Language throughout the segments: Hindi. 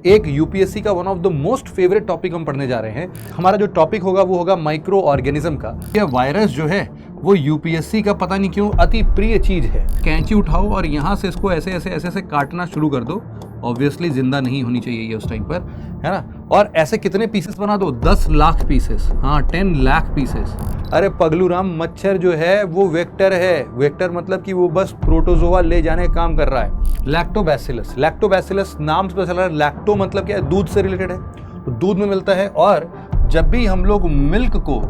एक यूपीएससी का one of the most favourite topic हम पढ़ने जा रहे हैं। हमारा जो टॉपिक होगा वो होगा माइक्रो ऑर्गेनिज्म का। यह वायरस जो है वो यूपीएससी का पता नहीं क्यों अति प्रिय चीज है। कैंची उठाओ और यहाँ से इसको ऐसे ऐसे ऐसे ऐसे काटना शुरू कर दो। ऑब्वियसली जिंदा नहीं होनी चाहिए ये उस टाइम पर, है ना। और ऐसे कितने पीसेस बना दो? 10 लाख पीसेस, हाँ 10 लाख पीसेस। अरे पगलू राम, मच्छर जो है वो वेक्टर है। वेक्टर मतलब कि वो बस प्रोटोजोआ ले जाने का काम कर रहा है। लैक्टोबैसिलस, लैक्टोबैसिलस नाम से पता चल रहा है। लैक्टो मतलब क्या है? दूध से रिलेटेड है, तो दूध में मिलता है। और जब भी हम लोग मिल्क को,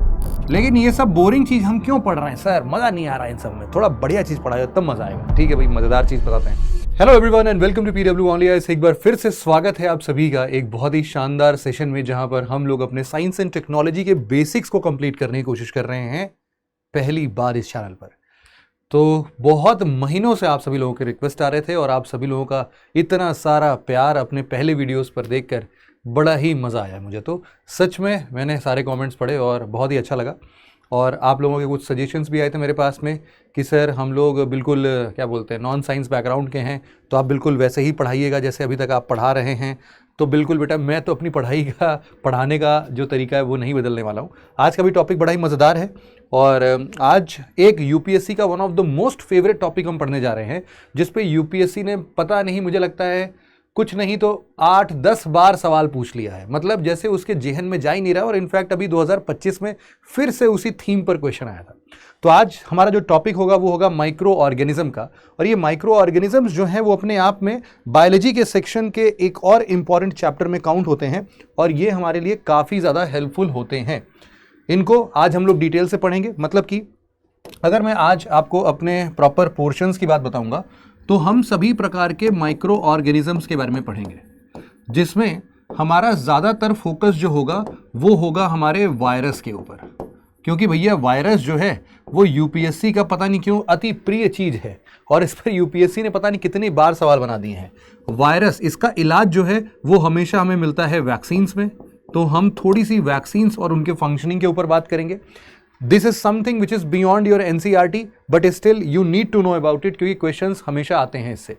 लेकिन ये सब बोरिंग चीज हम क्यों पढ़ रहे हैं सर? मजा नहीं आ रहा है इन सब में। थोड़ा बढ़िया चीज पढ़ाया तब मजा आएगा। ठीक है भाई, मजेदार चीज बताते हैं। Hello everyone and welcome to PW only IAS. एक बार फिर से स्वागत है आप सभी का एक बहुत ही शानदार सेशन में, जहां पर हम लोग अपने साइंस एंड टेक्नोलॉजी के बेसिक्स को कंप्लीट करने की कोशिश कर रहे हैं पहली बार इस चैनल पर। तो बहुत महीनों से आप सभी लोगों के रिक्वेस्ट आ रहे थे और आप सभी लोगों का इतना सारा प्यार अपने पहले वीडियोस पर देखकर बड़ा ही मज़ा आया मुझे। तो सच में मैंने सारे कमेंट्स पढ़े और बहुत ही अच्छा लगा। और आप लोगों के कुछ सजेशंस भी आए थे मेरे पास में कि सर हम लोग बिल्कुल क्या बोलते हैं नॉन साइंस बैकग्राउंड के हैं, तो आप बिल्कुल वैसे ही पढ़ाइएगा जैसे अभी तक आप पढ़ा रहे हैं। तो बिल्कुल बेटा, मैं तो अपनी पढ़ाई का, पढ़ाने का जो तरीका है वो नहीं बदलने वाला हूँ। आज का भी टॉपिक बड़ा ही मज़ेदार है और आज एक यूपीएससी का one of the most favourite topic हम पढ़ने जा रहे हैं, जिस पे यूपीएससी ने पता नहीं, मुझे लगता है कुछ नहीं तो 8-10 बार सवाल पूछ लिया है। मतलब जैसे उसके जेहन में जा ही नहीं रहा। और इनफैक्ट अभी 2025 में फिर से उसी थीम पर क्वेश्चन आया था। तो आज हमारा जो टॉपिक होगा वो होगा माइक्रो ऑर्गेनिज्म का। और ये माइक्रो ऑर्गेनिजम्स जो हैं वो अपने आप में बायोलॉजी के सेक्शन के एक और इम्पॉर्टेंट चैप्टर में काउंट होते हैं और ये हमारे लिए काफ़ी ज़्यादा हेल्पफुल होते हैं। इनको आज हम लोग डिटेल से पढ़ेंगे। मतलब कि अगर मैं आज आपको अपने प्रॉपर पोर्शंस की बात बताऊंगा तो हम सभी प्रकार के माइक्रो ऑर्गेनिजम्स के बारे में पढ़ेंगे, जिसमें हमारा ज़्यादातर फोकस जो होगा वो होगा हमारे वायरस के ऊपर। क्योंकि भैया वायरस जो है वो यूपीएससी का पता नहीं क्यों अति प्रिय चीज़ है और इस पर यूपीएससी ने पता नहीं कितनी बार सवाल बना दिए हैं। वायरस, इसका इलाज जो है वो हमेशा हमें मिलता है वैक्सीन्स में। तो हम थोड़ी सी वैक्सीन्स और उनके फंक्शनिंग के ऊपर बात करेंगे। This is something which is beyond your NCERT, but still you need to know about it, क्योंकि क्वेश्चंस हमेशा आते हैं इससे।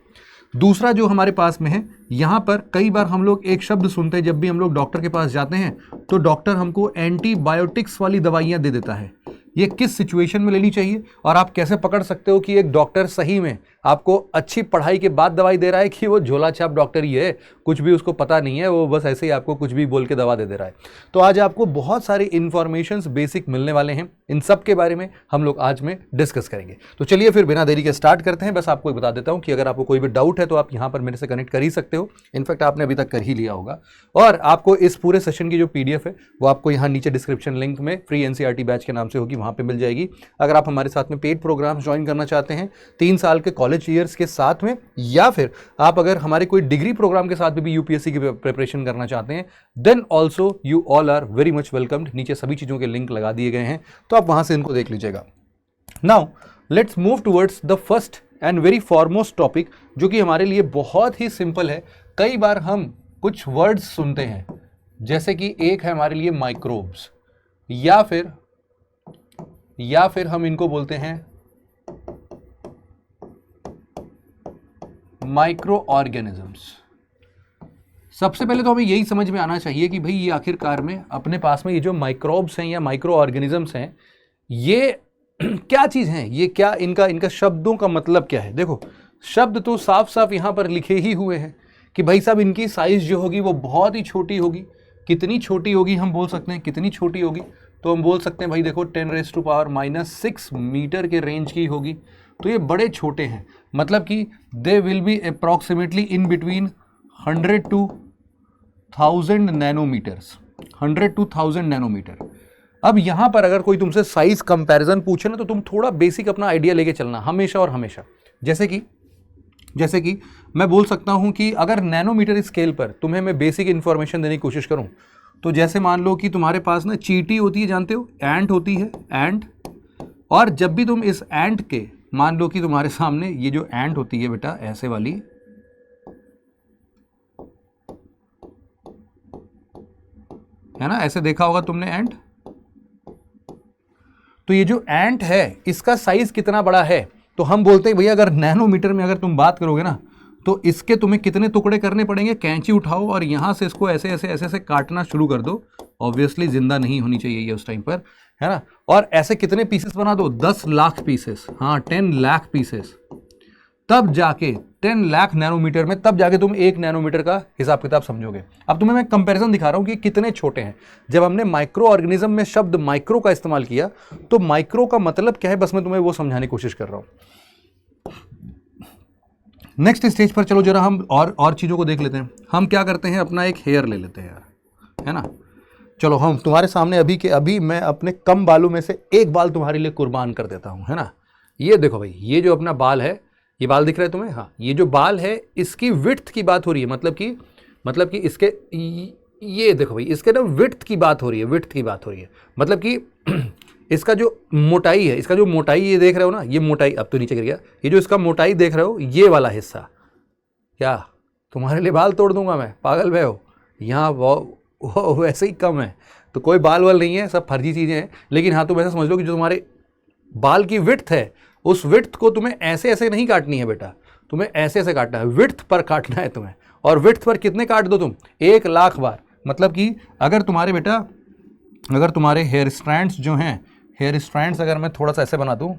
दूसरा जो हमारे पास में है, यहाँ पर कई बार हम लोग एक शब्द सुनते हैं जब भी हम लोग डॉक्टर के पास जाते हैं, तो डॉक्टर हमको एंटीबायोटिक्स वाली दवाइयाँ दे देता है। ये किस सिचुएशन में लेनी चाहिए और आप कैसे पकड़ सकते हो कि एक डॉक्टर सही में आपको अच्छी पढ़ाई के बाद दवाई दे रहा है कि वो झोला छाप डॉक्टर ही है, कुछ भी उसको पता नहीं है, वो बस ऐसे ही आपको कुछ भी बोल के दवा दे दे रहा है। तो आज आपको बहुत सारे इन्फॉर्मेशंस बेसिक मिलने वाले हैं। इन सब के बारे में हम लोग आज में डिस्कस करेंगे। तो चलिए फिर बिना देरी के स्टार्ट करते हैं। बस आपको बता देता हूँ कि अगर आपको कोई भी डाउट है तो आप यहाँ पर मेरे से कनेक्ट कर ही सकते हो। इनफैक्ट आपने अभी तक कर ही लिया होगा। और आपको इस पूरे सेशन की जो पीडीएफ है वो आपको यहाँ नीचे डिस्क्रिप्शन लिंक में फ्री एनसीईआरटी बैच के नाम से होगी, वहाँ पर मिल जाएगी। अगर आप हमारे साथ में पेड प्रोग्राम ज्वाइन करना चाहते हैं 3 साल के कॉलेज ईयर्स के साथ में, या फिर आप अगर हमारे कोई डिग्री प्रोग्राम के साथ भी यूपीएससी की प्रिपरेशन करना चाहते हैं, then also you all are very much welcomed. नीचे सभी चीज़ों के लिंक लगा दिए गए हैं, तो आप वहाँ से इनको देख लीजिएगा। Now let's move towards the first and very foremost topic, जो कि हमारे लिए बहुत ही सिंपल है। कई बार हम कुछ वर्ड्स सुनते हैं, जैसे कि एक है हमारे लिए माइक्रोब्स, या फिर हम इनको बोलते हैं माइक्रो ऑर्गेनिजम्स। सबसे पहले तो हमें यही समझ में आना चाहिए कि भाई ये आखिरकार में अपने पास में ये जो माइक्रोब्स हैं या माइक्रो ऑर्गेनिजम्स हैं, ये क्या चीज़ हैं, ये क्या इनका शब्दों का मतलब क्या है। देखो, शब्द तो साफ साफ यहाँ पर लिखे ही हुए हैं कि भाई साहब इनकी साइज जो होगी वो बहुत ही छोटी होगी। कितनी छोटी होगी हम बोल सकते हैं, कितनी छोटी होगी तो हम बोल सकते हैं भाई देखो 10⁻⁻⁶ मीटर के रेंज की होगी। तो ये बड़े छोटे हैं, मतलब कि they will be approximately in between 100 to 1000 nanometers, 100 to 1000 nanometer. अब यहाँ पर अगर कोई तुमसे साइज कंपैरिजन पूछे ना, तो तुम थोड़ा बेसिक अपना आइडिया लेके चलना हमेशा और हमेशा। जैसे कि मैं बोल सकता हूँ कि अगर नैनोमीटर स्केल पर तुम्हें मैं बेसिक इंफॉर्मेशन देने की कोशिश करूँ, तो जैसे मान लो कि तुम्हारे पास ना चींटी होती है, जानते हो, एंट होती है, एंट। और जब भी तुम इस एंट के, मान लो कि तुम्हारे सामने ये जो एंट होती है बेटा ऐसे वाली, है ना, ऐसे देखा होगा तुमने एंट। तो ये जो एंट है इसका साइज कितना बड़ा है, तो हम बोलते हैं भैया अगर नैनोमीटर में अगर तुम बात करोगे ना, तो इसके तुम्हें कितने टुकड़े करने पड़ेंगे, कैंची उठाओ और यहां से इसको ऐसे ऐसे ऐसे ऐसे काटना शुरू कर दो। ऑब्वियसली जिंदा नहीं होनी चाहिए ये उस टाइम पर, है ना। और ऐसे कितने पीसेस बना दो, 10 लाख पीसेस, हाँ 10 लाख पीसेस। तब जाके 10 लाख नैनोमीटर में, तब जाके तुम 1 नैनोमीटर का हिसाब किताब समझोगे। अब तुम्हें मैं कंपैरिजन दिखा रहा हूं कि कितने छोटे हैं। जब हमने माइक्रो ऑर्गेनिज्म में शब्द माइक्रो का इस्तेमाल किया तो माइक्रो का मतलब क्या है, बस मैं तुम्हें वो समझाने की कोशिश कर रहा हूं। नेक्स्ट स्टेज पर चलो जरा हम और चीजों को देख लेते हैं। हम क्या करते हैं, अपना एक हेयर ले लेते हैं यार, है ना। चलो हम तुम्हारे सामने अभी मैं अपने कम बालों में से एक बाल तुम्हारे लिए कुर्बान कर देता हूं, है ना। ये देखो भाई, ये जो अपना बाल है, ये बाल दिख रहा है तुम्हें, हाँ ये जो बाल है इसकी विड्थ की बात हो रही है, मतलब कि इसके, ये देखो भाई इसके ना विड्थ की बात हो रही है, विड्थ की बात हो रही है, मतलब कि इसका जो मोटाई है, इसका जो मोटाई ये देख रहे हो ना, ये मोटाई, अब तो नीचे गिर गया, ये जो इसका मोटाई देख रहे हो, ये वाला हिस्सा, क्या तुम्हारे लिए बाल तोड़ दूंगा मैं, पागल भय हो, यहाँ वो वैसे ही कम है, तो कोई बाल वाल नहीं है, सब फर्जी चीज़ें हैं। लेकिन हाँ तुम ऐसा समझ लो कि जो तुम्हारे बाल की विड्थ है, उस विड्थ को तुम्हें ऐसे ऐसे नहीं काटनी है बेटा, तुम्हें ऐसे ऐसे काटना है, विड्थ पर काटना है तुम्हें। और विड्थ पर कितने काट दो तुम, 1 लाख बार। मतलब कि अगर तुम्हारे हेयर स्ट्रैंड्स जो हैं, हेयर स्ट्रैंड्स अगर मैं थोड़ा सा ऐसे बना दूं,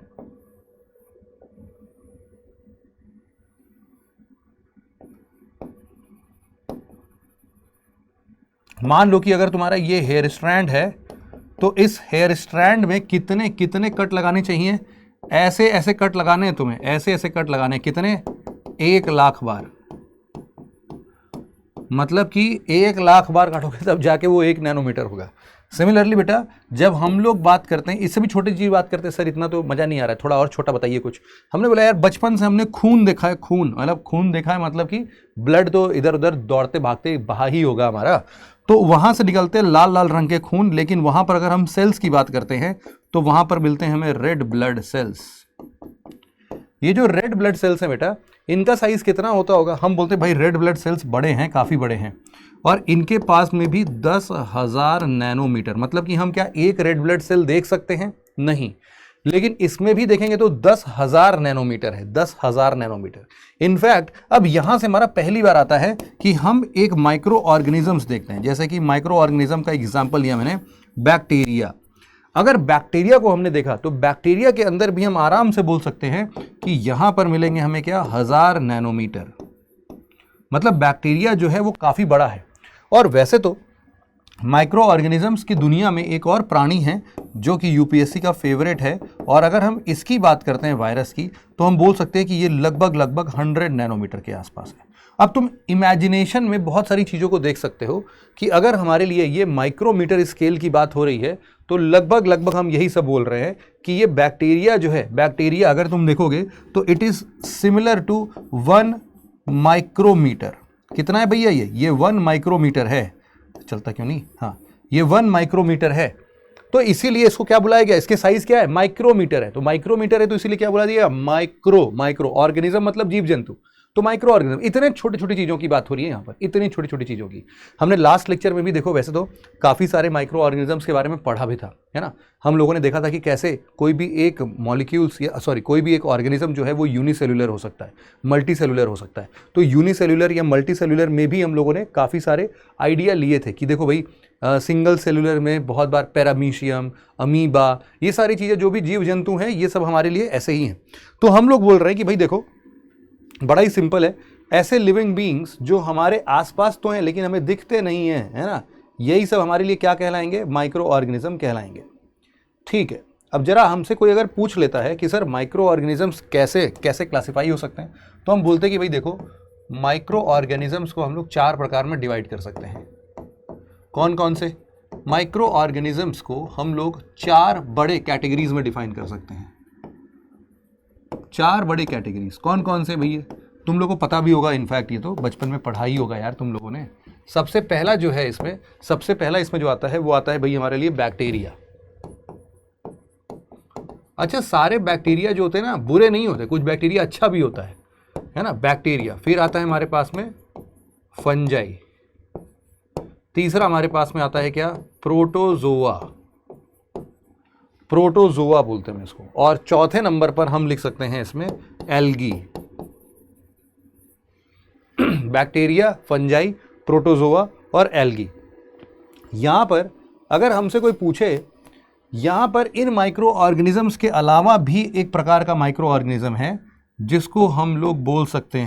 मान लो कि अगर तुम्हारा ये हेयर स्ट्रैंड है, तो इस हेयर स्ट्रैंड में कितने कितने कट लगाने चाहिए, ऐसे ऐसे कट लगाने हैं तुम्हें, ऐसे ऐसे कट लगाने हैं, कितने, 1 लाख बार। मतलब कि 1 लाख बार काटोगे तब जाके वो 1 नैनोमीटर होगा। सिमिलरली बेटा, जब हम लोग बात करते हैं, इससे भी छोटी चीज बात करते हैं, सर इतना तो मजा नहीं आ रहा है, थोड़ा और छोटा बताइए कुछ। हमने बोला यार बचपन से हमने खून देखा है, खून मतलब खून देखा है, मतलब कि ब्लड तो इधर उधर दौड़ते भागते बहा ही होगा हमारा, तो वहां से निकलते लाल लाल रंग के खून। लेकिन वहां पर अगर हम सेल्स की बात करते हैं तो वहां पर मिलते हैं हमें रेड ब्लड सेल्स। ये जो रेड ब्लड सेल्स हैं बेटा, इनका साइज कितना होता होगा, हम बोलते हैं भाई रेड ब्लड सेल्स बड़े हैं, काफी बड़े हैं, और इनके पास में भी 10,000 नैनोमीटर। मतलब कि हम क्या एक रेड ब्लड सेल देख सकते हैं, नहीं, लेकिन इसमें भी देखेंगे तो 10,000 नैनोमीटर है, 10,000 नैनोमीटर। इनफैक्ट अब यहां से हमारा पहली बार आता है कि हम एक माइक्रो ऑर्गेनिजम्स देखते हैं। जैसे कि माइक्रो ऑर्गेनिज्म का एग्जांपल लिया मैंने, बैक्टीरिया। अगर बैक्टीरिया को हमने देखा तो बैक्टीरिया के अंदर भी हम आराम से बोल सकते हैं कि यहां पर मिलेंगे हमें क्या, 1000 नैनोमीटर। मतलब बैक्टीरिया जो है वो काफी बड़ा है। और वैसे तो माइक्रो ऑर्गेनिजम्स की दुनिया में एक और प्राणी है जो कि यूपीएससी का फेवरेट है, और अगर हम इसकी बात करते हैं वायरस की, तो हम बोल सकते हैं कि ये लगभग 100 नैनोमीटर के आसपास है। अब तुम इमेजिनेशन में बहुत सारी चीज़ों को देख सकते हो कि अगर हमारे लिए ये माइक्रोमीटर स्केल की बात हो रही है, तो लगभग हम यही सब बोल रहे हैं कि ये बैक्टीरिया जो है, बैक्टीरिया अगर तुम देखोगे तो it is similar to 1 micrometer. कितना है भैया, ये 1 माइक्रोमीटर है, चलता क्यों नहीं, हाँ ये 1 माइक्रोमीटर है। तो इसीलिए इसको क्या बुलाया गया, इसके साइज क्या है, माइक्रोमीटर है। तो माइक्रोमीटर है तो इसीलिए क्या बुला दिया, माइक्रो ऑर्गेनिज्म मतलब जीव जंतु, तो माइक्रो ऑर्गेनिज्म। इतने छोटी छोटी चीजों की बात हो रही है यहाँ पर, इतनी छोटी छोटी चीजों की। हमने लास्ट लेक्चर में भी देखो, वैसे तो काफी सारे माइक्रो ऑर्गेनिजम्स के बारे में पढ़ा भी था, है ना। हम लोगों ने देखा था कि कैसे कोई भी एक मॉलिक्यूल्स या कोई भी एक ऑर्गेनिज्म जो है वो यूनिसेलुलर हो सकता है, मल्टी सेलुलर हो सकता है। तो यूनिसेलुलर या मल्टी सेलुलर में भी हम लोगों ने काफ़ी सारे आइडिया लिए थे कि देखो भाई सिंगल सेलुलर में बहुत बार पैरामीशियम, अमीबा, ये सारी चीज़ें जो भी जीव जंतु हैं ये सब हमारे लिए ऐसे ही हैं। तो हम लोग बोल रहे हैं कि भाई देखो बड़ा ही सिंपल है, ऐसे लिविंग बीइंग्स जो हमारे आसपास तो हैं लेकिन हमें दिखते नहीं हैं, है ना, यही सब हमारे लिए क्या कहलाएंगे, माइक्रो ऑर्गेनिज्म कहलाएंगे। ठीक है, अब जरा हमसे कोई अगर पूछ लेता है कि सर माइक्रो ऑर्गेनिजम्स कैसे कैसे क्लासिफाई हो सकते हैं, तो हम बोलते हैं कि भाई देखो माइक्रो ऑर्गेनिजम्स को हम लोग 4 प्रकार में डिवाइड कर सकते हैं। कौन कौन से माइक्रो ऑर्गेनिजम्स को हम लोग 4 बड़े कैटेगरीज में डिफाइन कर सकते हैं। 4 बड़े कैटेगरीज कौन कौन से भैया, तुम लोगों को पता भी होगा, इनफैक्ट ये तो बचपन में पढ़ा ही होगा यार तुम लोगों ने। सबसे पहला जो है इसमें, सबसे पहला इसमें जो आता है वो आता है भाई हमारे लिए बैक्टीरिया। अच्छा, सारे बैक्टीरिया जो होते हैं ना बुरे नहीं होते, कुछ बैक्टीरिया अच्छा भी होता है ना, बैक्टीरिया। फिर आता है हमारे पास में फंजाई। तीसरा हमारे पास में आता है क्या, प्रोटोजोआ, प्रोटोजोआ बोलते हैं इसको। और चौथे नंबर पर हम लिख सकते हैं इसमें एल्गी। बैक्टीरिया, फंजाई, प्रोटोजोआ और एल्गी। यहाँ पर अगर हमसे कोई पूछे, यहाँ पर इन माइक्रो ऑर्गेनिजम्स के अलावा भी एक प्रकार का माइक्रो ऑर्गेनिज्म है जिसको हम लोग बोल सकते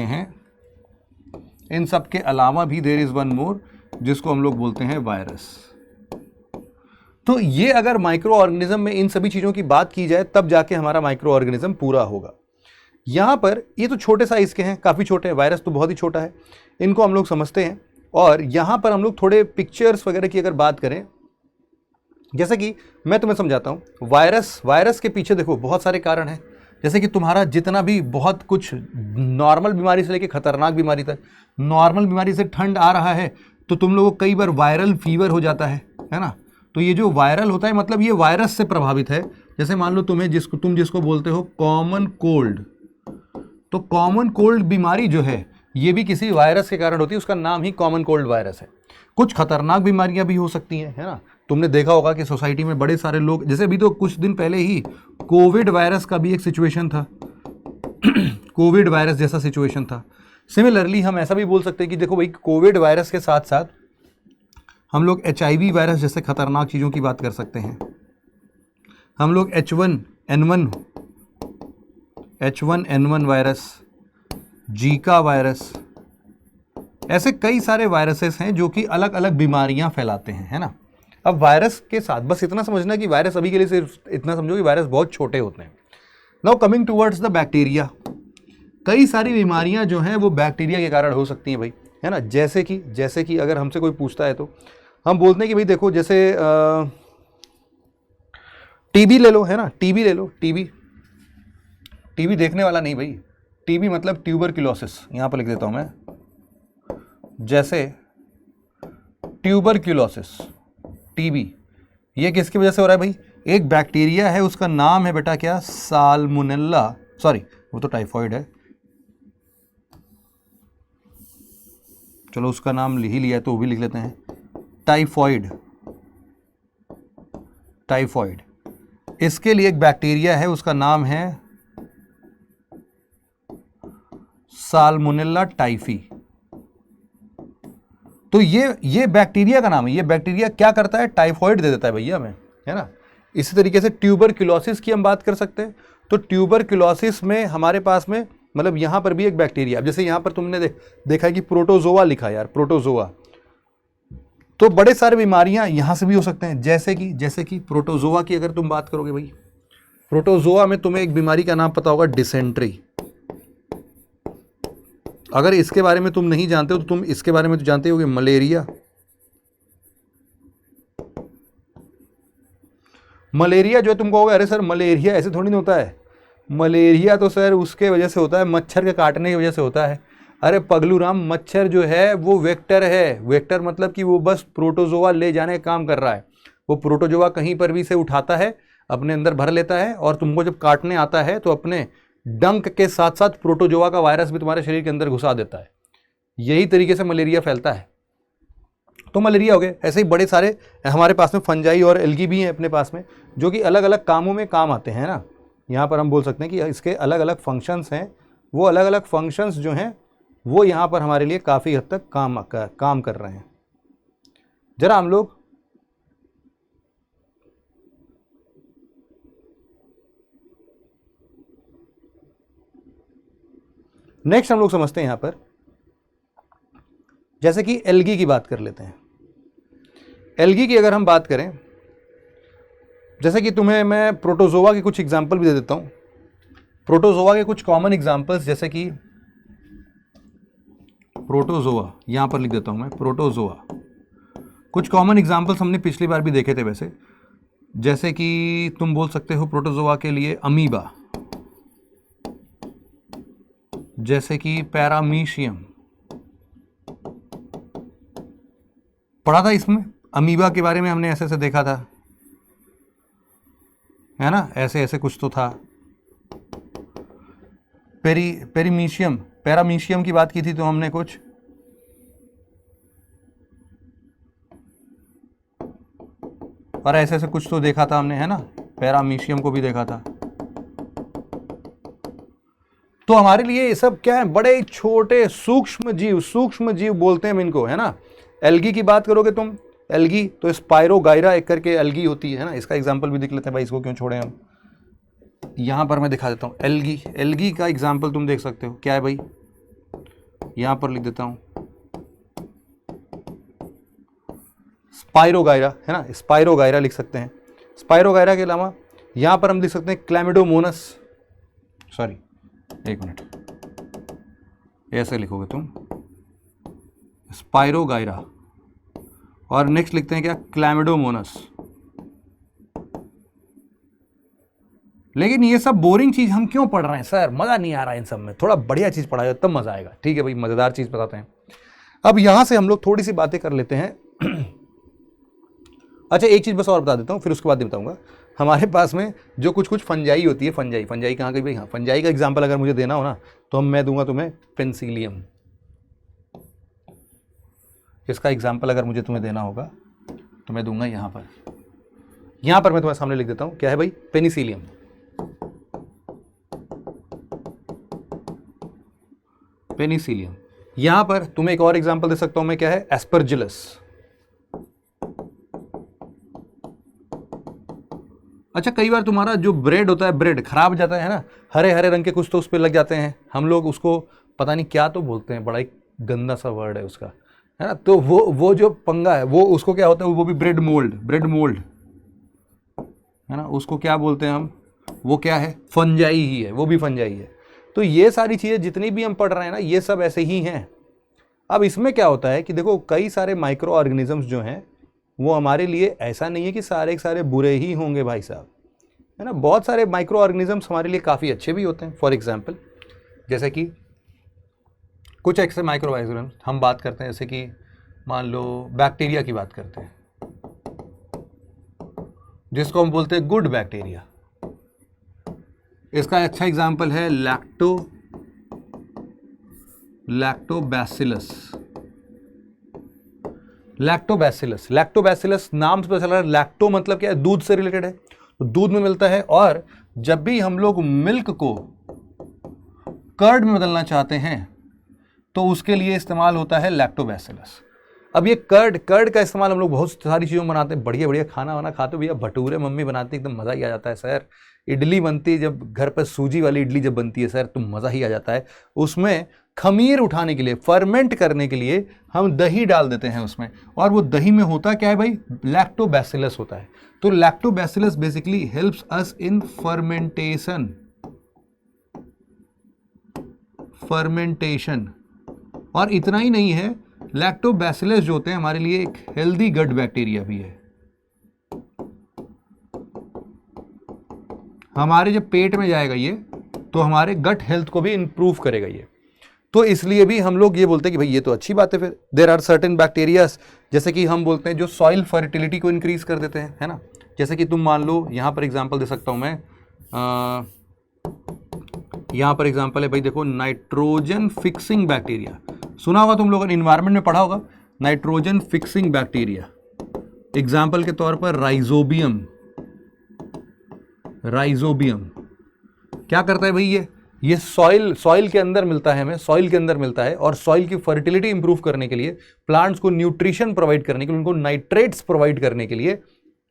हैं, इन सब के अलावा भी देयर इज वन मोर, जिसको हम लोग बोलते हैं वायरस। तो ये अगर माइक्रो ऑर्गेनिज्म में इन सभी चीज़ों की बात की जाए तब जाके हमारा माइक्रो ऑर्गेनिज्म पूरा होगा। यहाँ पर ये तो छोटे साइज के हैं, काफ़ी छोटे हैं, वायरस तो बहुत ही छोटा है, इनको हम लोग समझते हैं। और यहाँ पर हम लोग थोड़े पिक्चर्स वगैरह की अगर बात करें, जैसे कि मैं तुम्हें समझाता हूँ, वायरस के पीछे देखो बहुत सारे कारण हैं। जैसे कि तुम्हारा जितना भी बहुत कुछ नॉर्मल बीमारी से लेकर खतरनाक बीमारी तक, नॉर्मल बीमारी से ठंड आ रहा है तो तुम लोगों को कई बार वायरल फीवर हो जाता है ना। तो ये जो वायरल होता है मतलब ये वायरस से प्रभावित है। जैसे मान लो तुम जिसको बोलते हो कॉमन कोल्ड, तो कॉमन कोल्ड बीमारी जो है ये भी किसी वायरस के कारण होती है, उसका नाम ही कॉमन कोल्ड वायरस है। कुछ खतरनाक बीमारियां भी हो सकती हैं, है ना। तुमने देखा होगा कि सोसाइटी में बड़े सारे लोग, जैसे अभी तो कुछ दिन पहले ही कोविड वायरस का भी एक सिचुएशन था कोविड वायरस जैसा सिचुएशन था। सिमिलरली हम ऐसा भी बोल सकते हैं कि देखो भाई, कोविड वायरस के साथ साथ हम लोग HIV वायरस जैसे खतरनाक चीज़ों की बात कर सकते हैं। हम लोग H1N1 वायरस, जीका वायरस, ऐसे कई सारे वायरसेस हैं जो कि अलग अलग बीमारियां फैलाते हैं, है ना। अब वायरस के साथ बस इतना समझना कि वायरस अभी के लिए सिर्फ इतना समझो कि वायरस बहुत छोटे होते हैं। Now coming towards the bacteria, कई सारी बीमारियां जो हैं वो बैक्टीरिया के कारण हो सकती हैं भाई, है ना। जैसे कि अगर हमसे कोई पूछता है तो हम बोलते हैं कि भाई देखो, जैसे टीबी ले लो, है ना। टीबी ले लो, टीबी देखने वाला नहीं भाई, टीबी मतलब ट्यूबरक्लोसिस, यहां पर लिख देता हूं मैं। जैसे ट्यूबरक्लोसिस, टीबी, ये किसकी वजह से हो रहा है भाई? एक बैक्टीरिया है, उसका नाम है बेटा क्या, साल्मोनेला, सॉरी वो तो टाइफॉइड है, चलो उसका नाम ही लिया है तो वो भी लिख लेते हैं, टाइफॉइड। इसके लिए एक बैक्टीरिया है, उसका नाम है साल्मोनेला टाइफी। तो ये बैक्टीरिया का नाम है। ये बैक्टीरिया क्या करता है? टाइफॉइड दे देता है भैया हमें, है ना। इसी तरीके से ट्यूबरक्लोसिस की हम बात कर सकते हैं। तो ट्यूबरक्लोसिस में हमारे पास में मतलब यहाँ पर भी एक बैक्टीरिया, अब जैसे यहाँ पर तुमने देखा है कि प्रोटोजोआ लिखा है यार, प्रोटोजोआ, तो बड़े सारे बीमारियां यहाँ से भी हो सकते हैं। जैसे कि प्रोटोजोआ की अगर तुम बात करोगे भाई, प्रोटोजोआ में तुम्हें एक बीमारी का नाम पता होगा, डिसेंट्री। अगर इसके बारे में तुम नहीं जानते हो तो तुम इसके बारे में तो जानते होगे, मलेरिया। मलेरिया जो तुम कहोगे अरे सर मलेरिया ऐसे थोड़ी नहीं होता है, मलेरिया तो सर उसके वजह से होता है, मच्छर के काटने की वजह से होता है। अरे पगलू राम, मच्छर जो है वो वेक्टर है। वेक्टर मतलब कि वो बस प्रोटोजोआ ले जाने का काम कर रहा है। वो प्रोटोजोआ कहीं पर भी से उठाता है, अपने अंदर भर लेता है, और तुमको जब काटने आता है तो अपने डंक के साथ साथ प्रोटोजोआ का वायरस भी तुम्हारे शरीर के अंदर घुसा देता है। यही तरीके से मलेरिया फैलता है। तो मलेरिया हो गए। ऐसे ही बड़े सारे हमारे पास में फंजाई और एल्गी भी हैं अपने पास में, जो कि अलग अलग कामों में काम आते हैं ना। यहाँ पर हम बोल सकते हैं कि इसके अलग अलग फंक्शंस हैं। वो अलग अलग फंक्शंस जो हैं वो यहाँ पर हमारे लिए काफ़ी हद तक काम कर रहे हैं। जरा हम लोग नेक्स्ट हम लोग समझते हैं यहाँ पर, जैसे कि एल्गी की बात कर लेते हैं। एल्गी की अगर हम बात करें, जैसे कि तुम्हें मैं प्रोटोजोआ के कुछ एग्जाम्पल भी दे देता हूँ। प्रोटोजोआ के कुछ कॉमन एग्जाम्पल्स, जैसे कि प्रोटोजोआ, यहाँ पर लिख देता हूँ मैं, प्रोटोजोआ। कुछ कॉमन एग्जाम्पल्स हमने पिछली बार भी देखे थे वैसे, जैसे कि तुम बोल सकते हो प्रोटोजोआ के लिए अमीबा, जैसे कि पैरामीशियम, पढ़ा था इसमें अमीबा के बारे में हमने, ऐसे ऐसे देखा था, है ना, ऐसे ऐसे कुछ तो था। पैरामीशियम की बात की थी तो हमने कुछ, और ऐसे ऐसे कुछ तो देखा था हमने, है ना, पैरामीशियम को भी देखा था। तो हमारे लिए ये सब क्या है, बड़े छोटे सूक्ष्म जीव बोलते हैं हम इनको, है ना। एल्गी की बात करोगे तुम, एल्गी तो स्पाइरोगाइरा एक करके एल्गी होती है ना। इसका एग्जांपल भी देख लेते हैं भाई, इसको क्यों छोड़े हम। यहां पर मैं दिखा देता हूं एल्गी का एग्जांपल तुम देख सकते हो, क्या है भाई, यहां पर लिख देता हूं स्पाइरोगाइरा, है ना, स्पाइरोगाइरा लिख सकते हैं। स्पाइरोगाइरा के अलावा यहां पर हम लिख सकते हैं क्लैमिडोमोनस, सॉरी एक मिनट, ऐसे लिखोगे तुम स्पाइरोगाइरा, और नेक्स्ट लिखते हैं क्या, क्लैमिडोमोनस। लेकिन ये सब बोरिंग चीज हम क्यों पढ़ रहे हैं सर, मजा नहीं आ रहा है इन सब में, थोड़ा बढ़िया चीज पढ़ाया तब मजा आएगा। ठीक है भाई, मजेदार चीज बताते हैं। अब यहां से हम लोग थोड़ी सी बातें कर लेते हैं। अच्छा एक चीज बस और बता देता हूं, फिर उसके बाद बताऊंगा। हमारे पास में जो कुछ फंजाई होती है, फंजाई कहाँ गई भाई, हाँ फंजाई का एग्जाम्पल अगर मुझे देना हो ना तो मैं दूंगा तुम्हें पेंसिलियम। इसका एग्जाम्पल अगर मुझे तुम्हें देना होगा तो मैं दूंगा यहां पर मैं तुम्हारे सामने लिख देता हूं, क्या है भाई, पेनिसिलियम। पेनिसिलियम। यहां पर तुम्हें एक और एग्जाम्पल दे सकता हूं मैं, क्या है, एस्परजिलस। अच्छा कई बार तुम्हारा जो ब्रेड होता है, ब्रेड खराब हो जाता है ना, हरे हरे रंग के कुछ तो उस पर लग जाते हैं, हम लोग उसको पता नहीं क्या तो बोलते हैं, बड़ा ही गंदा सा वर्ड है उसका, है ना। तो वो जो पंगा है, वो उसको क्या होता है, वो भी ब्रेड मोल्ड, है ना, उसको क्या बोलते हैं हम, वो क्या है, फंजाई ही है, वो भी फंजाई है। तो ये सारी चीज़ें जितनी भी हम पढ़ रहे हैं ना, ये सब ऐसे ही हैं। अब इसमें क्या होता है कि देखो कई सारे माइक्रो ऑर्गेनिजम्स जो हैं वो हमारे लिए, ऐसा नहीं है कि सारे के सारे बुरे ही होंगे भाई साहब, है ना। बहुत सारे माइक्रो ऑर्गेनिजम्स हमारे लिए काफ़ी अच्छे भी होते हैं। फॉर एग्जांपल जैसे कि कुछ ऐसे माइक्रो ऑर्गेनिजम्स हम बात करते हैं, जैसे कि मान लो बैक्टीरिया की बात करते हैं, जिसको हम बोलते हैं गुड बैक्टीरिया। इसका अच्छा एग्जांपल है लैक्टोबैसिलस नाम से पता चल रहा है, लैक्टो मतलब क्या है, दूध से रिलेटेड है, तो दूध में मिलता है। और जब भी हम लोग मिल्क को कर्ड में बदलना चाहते हैं तो उसके लिए इस्तेमाल होता है लैक्टोबैसिलस। अब ये कर्ड का इस्तेमाल हम लोग बहुत सारी चीज़ों में बनाते हैं, बढ़िया बढ़िया खाना वाना खाते हो भैया, भटूरे मम्मी बनाती है, एकदम मज़ा ही आ जाता है सर। इडली बनती है जब घर पर, सूजी वाली इडली जब बनती है सर, तो मज़ा ही आ जाता है। उसमें खमीर उठाने के लिए, फर्मेंट करने के लिए हम दही डाल देते हैं उसमें, और वो दही में होता क्या है भाई, लैक्टोबैसिलस होता है। तो lactobacillus basically helps us in fermentation. और इतना ही नहीं है, लैक्टोबैसिलस जो होते हैं हमारे लिए एक हेल्दी गट बैक्टीरिया भी है। हमारे जब पेट में जाएगा ये, तो हमारे गट हेल्थ को भी इंप्रूव करेगा ये। तो इसलिए भी हम लोग ये बोलते हैं कि भाई ये तो अच्छी बात है। फिर देयर आर सर्टेन बैक्टीरियाज, जैसे कि हम बोलते हैं जो सॉइल फर्टिलिटी को इंक्रीज कर देते हैं, है ना। जैसे कि तुम मान लो, यहां पर एग्जांपल दे सकता हूं मैं, यहां पर एग्जांपल है भाई, देखो नाइट्रोजन फिक्सिंग बैक्टीरिया, सुना होगा तुम लोगों ने, इन्वायरमेंट में पढ़ा होगा, नाइट्रोजन फिक्सिंग बैक्टीरिया। एग्जाम्पल के तौर पर राइजोबियम क्या करता है भाई, ये सॉइल के अंदर मिलता है हमें, सॉइल के अंदर मिलता है, और सॉइल की फर्टिलिटी इंप्रूव करने के लिए, प्लांट्स को न्यूट्रिशन प्रोवाइड करने के लिए, उनको नाइट्रेट्स प्रोवाइड करने के लिए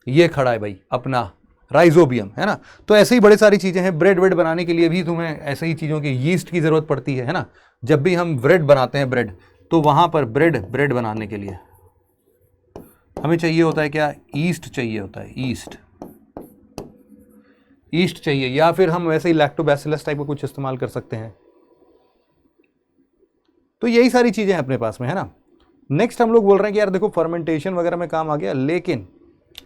ये खड़ा है भाई अपना राइजोबियम, है ना। तो ऐसे ही बड़ी सारी चीजें हैं। ब्रेड बनाने के लिए भी तुम्हें ऐसे ही चीजों की, यीस्ट की जरूरत पड़ती है ना। जब भी हम ब्रेड बनाते हैं, तो वहां पर ब्रेड बनाने के लिए हमें चाहिए होता है क्या, ईस्ट चाहिए होता है, ईस्ट चाहिए, या फिर हम वैसे ही लैक्टोबैसिलस टाइप का कुछ इस्तेमाल कर सकते हैं। तो यही सारी चीजें हैं अपने पास में, है ना। नेक्स्ट हम लोग बोल रहे हैं कि यार देखो फर्मेंटेशन वगैरह में काम आ गया, लेकिन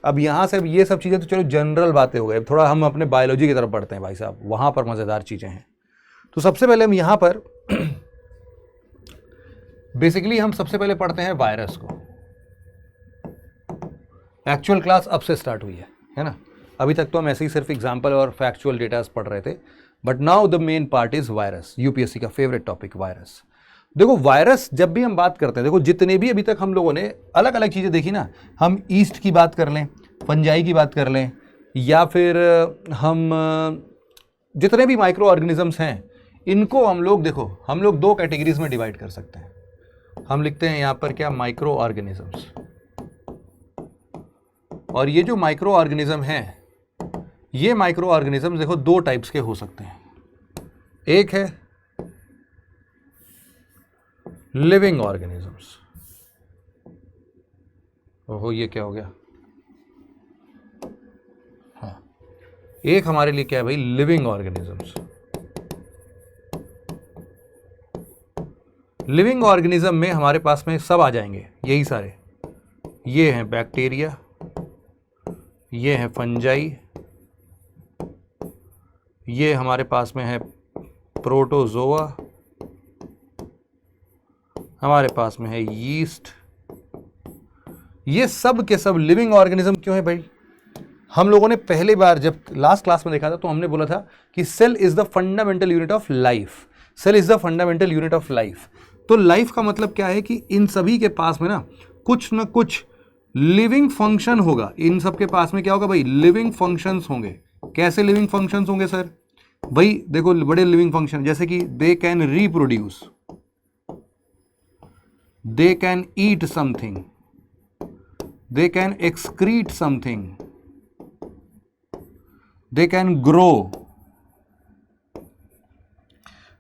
अब यहां से ये सब चीजें तो चलो जनरल बातें हो गई, थोड़ा हम अपने बायोलॉजी की तरफ बढ़ते हैं भाई साहब, वहां पर मजेदार चीजें हैं। तो सबसे पहले हम यहां पर बेसिकली हम सबसे पहले पढ़ते हैं वायरस को। एक्चुअल क्लास अब से स्टार्ट हुई है ना। अभी तक तो हम ऐसे ही सिर्फ एग्जाम्पल और फैक्चुअल डेटा पढ़ रहे थे, but now the main part is virus, UPSC का फेवरेट टॉपिक वायरस। देखो वायरस जब भी हम बात करते हैं, देखो जितने भी अभी तक हम लोगों ने अलग अलग चीज़ें देखी ना, हम ईस्ट की बात कर लें, फंजाई की बात कर लें, या फिर हम जितने भी माइक्रो ऑर्गेनिजम्स हैं, इनको हम लोग देखो, हम लोग दो कैटेगरीज में डिवाइड कर सकते हैं। हम लिखते हैं यहां पर क्या, माइक्रो ऑर्गेनिजम्स। और ये जो माइक्रो ऑर्गेनिज्म है, ये माइक्रो ऑर्गेनिज्म देखो दो टाइप्स के हो सकते हैं। एक है लिविंग ऑर्गेनिजम्स। ओहो, ये क्या हो गया? हाँ, एक हमारे लिए क्या है भाई, लिविंग ऑर्गेनिजम्स। लिविंग ऑर्गेनिज्म में हमारे पास में सब आ जाएंगे, यही सारे। ये हैं बैक्टीरिया, ये हैं फंजाई, ये हमारे पास में है प्रोटोजोआ, हमारे पास में है यीस्ट। ये सब के सब लिविंग ऑर्गेनिज्म क्यों है भाई? हम लोगों ने पहली बार जब लास्ट क्लास में देखा था तो हमने बोला था कि cell is the fundamental unit of life. Cell is the fundamental unit of life. तो लाइफ का मतलब क्या है कि इन सभी के पास में ना कुछ लिविंग फंक्शन होगा। इन सब के पास में क्या होगा भाई, लिविंग फंक्शंस होंगे। कैसे लिविंग फंक्शंस होंगे सर? भाई देखो, बड़े लिविंग फंक्शन जैसे कि they can reproduce, they can eat something, they can excrete something, they can grow,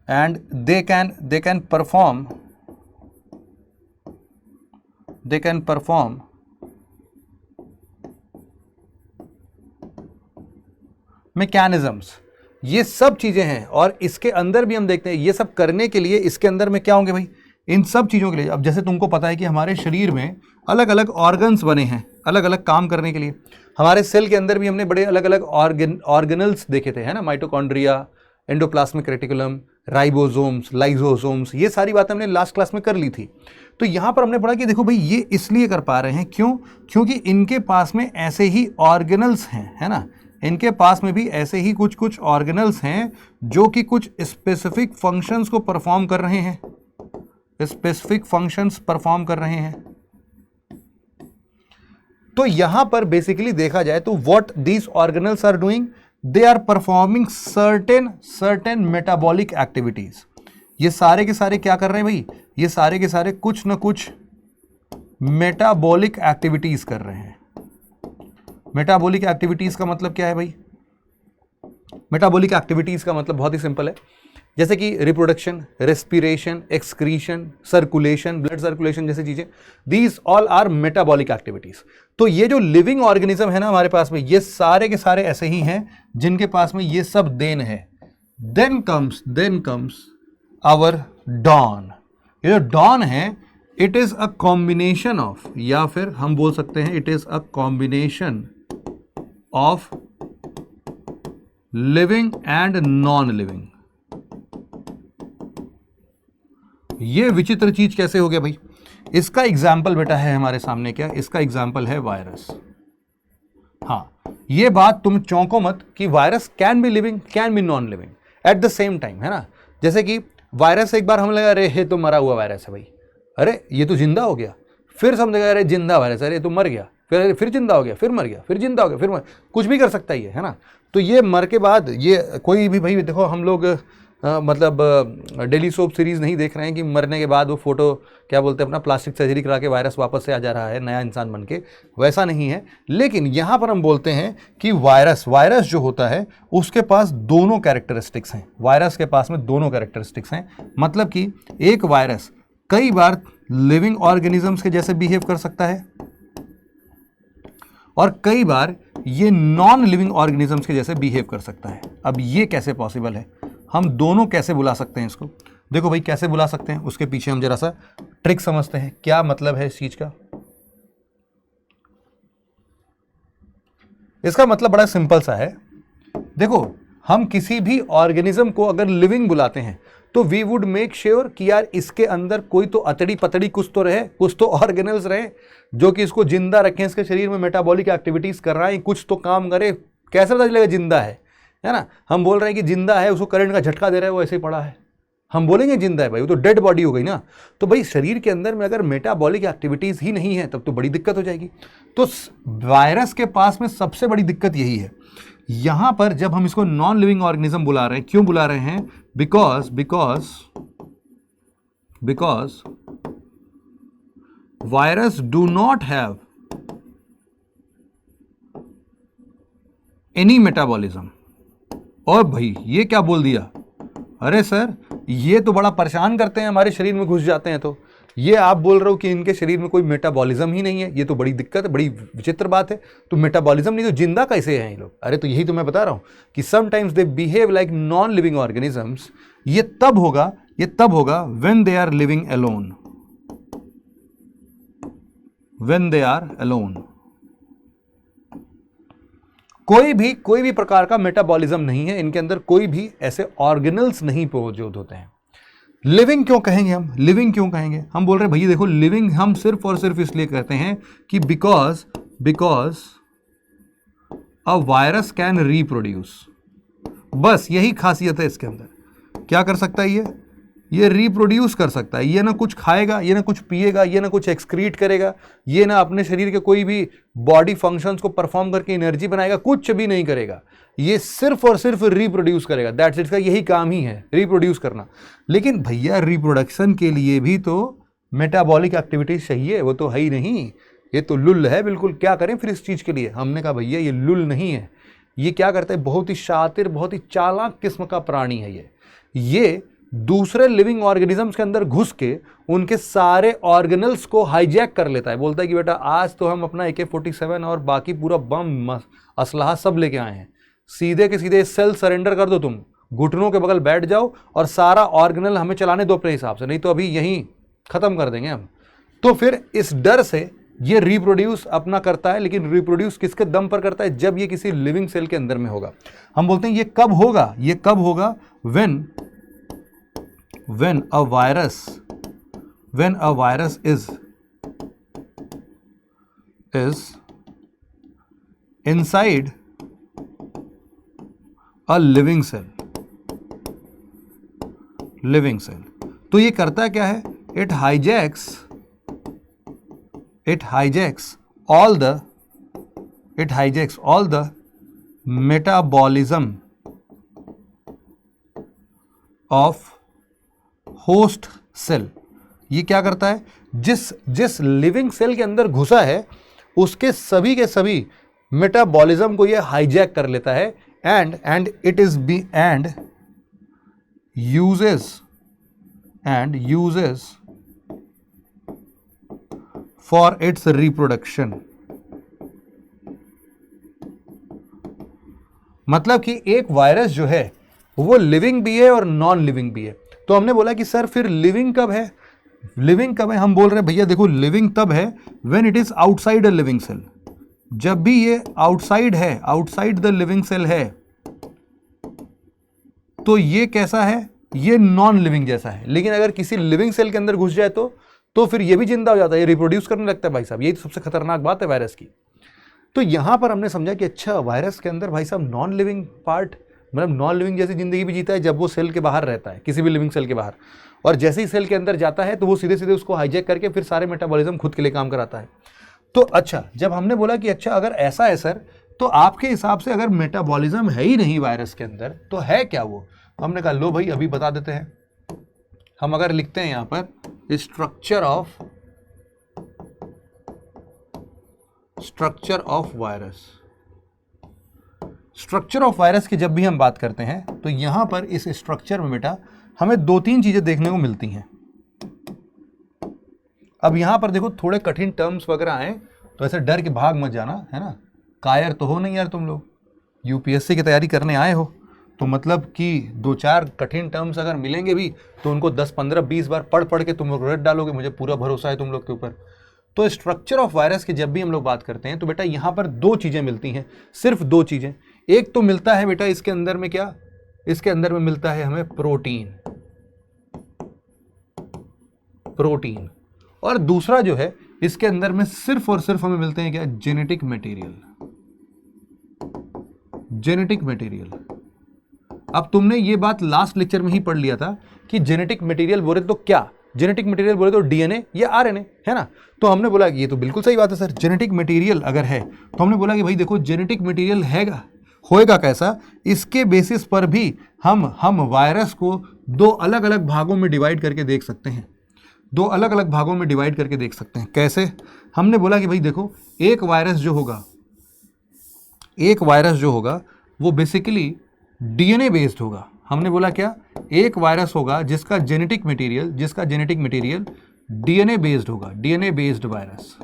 and they can perform mechanisms। ये सब चीजें हैं। और इसके अंदर भी हम देखते हैं ये सब करने के लिए इसके अंदर में क्या होंगे भाई, इन सब चीजों के लिए। अब जैसे तुमको पता है कि हमारे शरीर में अलग अलग ऑर्गन्स बने हैं अलग अलग काम करने के लिए। हमारे सेल के अंदर भी हमने बड़े अलग अलग ऑर्गेनल्स देखे थे, है ना, mitochondria, endoplasmic reticulum, ribosomes, lysosomes, ये सारी बातें हमने लास्ट क्लास में कर ली थी। तो यहां पर हमने पढ़ा कि देखो भाई ये इसलिए कर पा रहे हैं, क्यों? क्योंकि इनके पास में ऐसे ही ऑर्गेनल्स हैं, है ना, इनके पास में भी ऐसे ही कुछ ऑर्गेनल्स हैं जो कि कुछ स्पेसिफिक फंक्शंस को परफॉर्म कर रहे हैं, स्पेसिफिक फंक्शंस परफॉर्म कर रहे हैं। तो यहां पर बेसिकली देखा जाए तो what these organelles are doing, they are performing certain metabolic activities. ये सारे के सारे क्या कर रहे हैं भाई, ये सारे के सारे कुछ ना कुछ मेटाबॉलिक एक्टिविटीज कर रहे हैं। मेटाबॉलिक एक्टिविटीज का मतलब क्या है भाई? मेटाबॉलिक एक्टिविटीज का मतलब बहुत ही सिंपल है, जैसे कि reproduction, respiration, excretion, circulation, blood circulation जैसी चीजें, these all our metabolic activities. तो ये जो लिविंग ऑर्गेनिज्म है ना हमारे पास में, ये सारे के सारे ऐसे ही हैं जिनके पास में ये सब देन है। Then comes our don. ये जो डॉन है, it is a combination of, या फिर हम बोल सकते हैं it is a combination of living and non living. ये विचित्र चीज कैसे हो गया भाई? इसका एग्जाम्पल बेटा है हमारे सामने, क्या? इसका एग्जाम्पल है वायरस। हाँ, ये बात तुम चौंको मत कि virus can be living, can be non living at the same time, है ना। जैसे कि वायरस एक बार हम लगा, अरे ये तो मरा हुआ वायरस है भाई, अरे ये तो जिंदा हो गया। फिर हम देखा, अरे जिंदा वायरस, अरे तो मर गया, फिर जिंदा हो गया, फिर मर गया, फिर जिंदा हो गया, फिर मर, कुछ भी कर सकता है ना। तो ये मर के बाद ये कोई भी भाई देखो, हम लोग मतलब डेली सोप सीरीज नहीं देख रहे हैं कि मरने के बाद वो फोटो क्या बोलते हैं अपना प्लास्टिक सर्जरी करा के वायरस वापस से आ जा रहा है नया इंसान बन के, वैसा नहीं है। लेकिन यहाँ पर हम बोलते हैं कि वायरस जो होता है उसके पास दोनों कैरेक्टरिस्टिक्स हैं। वायरस के पास में दोनों कैरेक्टरिस्टिक्स हैं, मतलब कि एक वायरस कई बार लिविंग ऑर्गेनिजम्स के जैसे बिहेव कर सकता है और कई बार ये नॉन लिविंग ऑर्गेनिजम्स के जैसे बिहेव कर सकता है। अब ये कैसे पॉसिबल है? हम दोनों कैसे बुला सकते हैं इसको? देखो भाई कैसे बुला सकते हैं, उसके पीछे हम जरा सा ट्रिक समझते हैं। क्या मतलब है इस चीज का? इसका मतलब बड़ा सिंपल सा है। देखो, हम किसी भी ऑर्गेनिज्म को अगर लिविंग बुलाते हैं तो वी वुड मेक श्योर कि यार इसके अंदर कोई तो अतड़ी पतड़ी कुछ तो रहे, कुछ तो ऑर्गेनल्स रहे जो कि इसको जिंदा रखें, इसके शरीर में मेटाबॉलिक एक्टिविटीज कर रहा है, कुछ तो काम करे। कैसे पता चलेगा जिंदा है ना? हम बोल रहे हैं कि जिंदा है, उसको करंट का झटका दे रहा है, वो ऐसे ही पड़ा है, हम बोलेंगे जिंदा है भाई, वो तो डेड बॉडी हो गई ना। तो भाई शरीर के अंदर में अगर मेटाबॉलिक एक्टिविटीज ही नहीं है तब तो बड़ी दिक्कत हो जाएगी। तो वायरस के पास में सबसे बड़ी दिक्कत यही है। यहां पर जब हम इसको नॉन लिविंग ऑर्गेनिज्म बुला रहे हैं, क्यों बुला रहे हैं? Because virus do not have any metabolism. और भाई ये क्या बोल दिया, अरे सर ये तो बड़ा परेशान करते हैं, हमारे शरीर में घुस जाते हैं। तो ये आप बोल रहे हो कि इनके शरीर में कोई मेटाबॉलिज्म ही नहीं है, ये तो बड़ी दिक्कत है, बड़ी विचित्र बात है। तो मेटाबॉलिज्म नहीं तो जिंदा कैसे हैं ये लोग? अरे तो यही तो मैं बता रहा हूं कि sometimes they behave like non living organisms. ये तब होगा when they are living alone, when they are alone. कोई भी प्रकार का मेटाबॉलिज्म नहीं है इनके अंदर, कोई भी ऐसे ऑर्गेनल्स नहीं मौजूद होते हैं। लिविंग क्यों कहेंगे हम? लिविंग क्यों कहेंगे? हम बोल रहे हैं भैया देखो लिविंग हम सिर्फ और सिर्फ इसलिए कहते हैं कि because a virus can reproduce. बस यही खासियत है इसके अंदर। क्या कर सकता है ये रिप्रोड्यूस कर सकता है। ये ना कुछ खाएगा, ये ना कुछ पिएगा, ये ना कुछ एक्सक्रीट करेगा, ये ना अपने शरीर के कोई भी बॉडी फंक्शंस को परफॉर्म करके एनर्जी बनाएगा, कुछ भी नहीं करेगा। ये सिर्फ और सिर्फ रिप्रोड्यूस करेगा। दैट्स इट, का यही काम ही है, रिप्रोड्यूस करना। लेकिन भैया रिप्रोडक्शन के लिए भी तो मेटाबॉलिक एक्टिविटीज चाहिए, वो तो है ही नहीं। ये तो लुल है बिल्कुल। क्या करें फिर इस चीज के लिए? हमने कहा भैया ये लुल नहीं है। ये क्या करता है? बहुत ही शातिर, बहुत ही चालाक किस्म का प्राणी है ये दूसरे लिविंग ऑर्गेनिजम्स के अंदर घुस के उनके सारे ऑर्गेनल्स को हाईजैक कर लेता है। बोलता है कि बेटा आज तो हम अपना AK-47 और बाकी पूरा बम असलहा सब लेके आए हैं, सीधे के सीधे सेल सरेंडर कर दो, तुम घुटनों के बगल बैठ जाओ और सारा ऑर्गेनल हमें चलाने दो अपने हिसाब से, नहीं तो अभी यहीं खत्म कर देंगे हम। तो फिर इस डर से ये रिप्रोड्यूस अपना करता है। लेकिन रिप्रोड्यूस किसके दम पर करता है? जब ये किसी लिविंग सेल के अंदर में होगा। हम बोलते हैं ये कब होगा? when a virus is inside a living cell। तो ये करता क्या है? it hijacks all the metabolism of host cell. ये क्या करता है? जिस लिविंग सेल के अंदर घुसा है उसके सभी के सभी मेटाबॉलिज्म को ये हाईजैक कर लेता है and uses for its reproduction. मतलब कि एक वायरस जो है वो लिविंग भी है और नॉन लिविंग भी है। तो हमने बोला कि सर फिर लिविंग कब है? हम बोल रहे हैं भैया देखो लिविंग तब है when it is outside a living cell. जब भी ये आउटसाइड द लिविंग सेल है तो ये कैसा है? ये नॉन लिविंग जैसा है। लेकिन अगर किसी लिविंग सेल के अंदर घुस जाए तो फिर ये भी जिंदा हो जाता है, ये रिप्रोड्यूस करने लगता है भाई साहब। यही तो सबसे खतरनाक बात है वायरस की। तो यहां पर हमने समझा कि अच्छा वायरस के अंदर भाई साहब नॉन लिविंग पार्ट, मतलब नॉन लिविंग जैसी जिंदगी भी जीता है जब वो सेल के बाहर रहता है, किसी भी लिविंग सेल के बाहर। और जैसे ही सेल के अंदर जाता है तो वो सीधे सीधे उसको हाईजैक करके फिर सारे मेटाबॉलिज्म खुद के लिए काम कराता है। तो अच्छा, जब हमने बोला कि अच्छा अगर ऐसा है सर, तो आपके हिसाब से अगर मेटाबॉलिज्म है ही नहीं वायरस के अंदर तो है क्या वो? हमने कहा लो भाई अभी बता देते हैं। हम अगर लिखते हैं यहां पर स्ट्रक्चर ऑफ वायरस की जब भी हम बात करते हैं तो यहां पर इस स्ट्रक्चर में बेटा हमें 2-3 चीजें देखने को मिलती हैं। अब यहां पर देखो थोड़े कठिन टर्म्स वगैरह आए तो ऐसे डर के भाग मत जाना, है ना। कायर तो हो नहीं यार, तुम लोग यूपीएससी की तैयारी करने आए हो तो मतलब कि 2-4 कठिन टर्म्स अगर मिलेंगे भी तो उनको 10, 15, 20 बार पढ़ के तुम लोग रट डालोगे, मुझे पूरा भरोसा है तुम लोग के ऊपर। तो स्ट्रक्चर ऑफ वायरस की जब भी हम लोग बात करते हैं तो बेटा यहां पर 2 चीजें मिलती हैं, सिर्फ 2 चीजें। एक तो मिलता है बेटा इसके अंदर में क्या, इसके अंदर में मिलता है हमें प्रोटीन, और दूसरा जो है इसके अंदर में सिर्फ और सिर्फ हमें मिलते हैं क्या, जेनेटिक मटेरियल। अब तुमने ये बात लास्ट लेक्चर में ही पढ़ लिया था कि जेनेटिक मटेरियल बोले तो क्या, जेनेटिक मटेरियल बोले तो डीएनए या आरएनए, है ना। तो हमने बोला कि ये तो बिल्कुल सही बात है सर, जेनेटिक मटेरियल अगर है तो हमने बोला कि भाई देखो जेनेटिक मटेरियल हैगा, होएगा कैसा, इसके बेसिस पर भी हम वायरस को दो अलग अलग भागों में डिवाइड करके देख सकते हैं। दो अलग अलग भागों में डिवाइड करके देख सकते हैं। कैसे? हमने बोला कि भाई देखो, एक वायरस जो होगा वो बेसिकली डीएनए बेस्ड होगा। हमने बोला क्या? एक वायरस होगा जिसका जेनेटिक मटेरियल डीएनए बेस्ड होगा, डीएनए बेस्ड वायरस।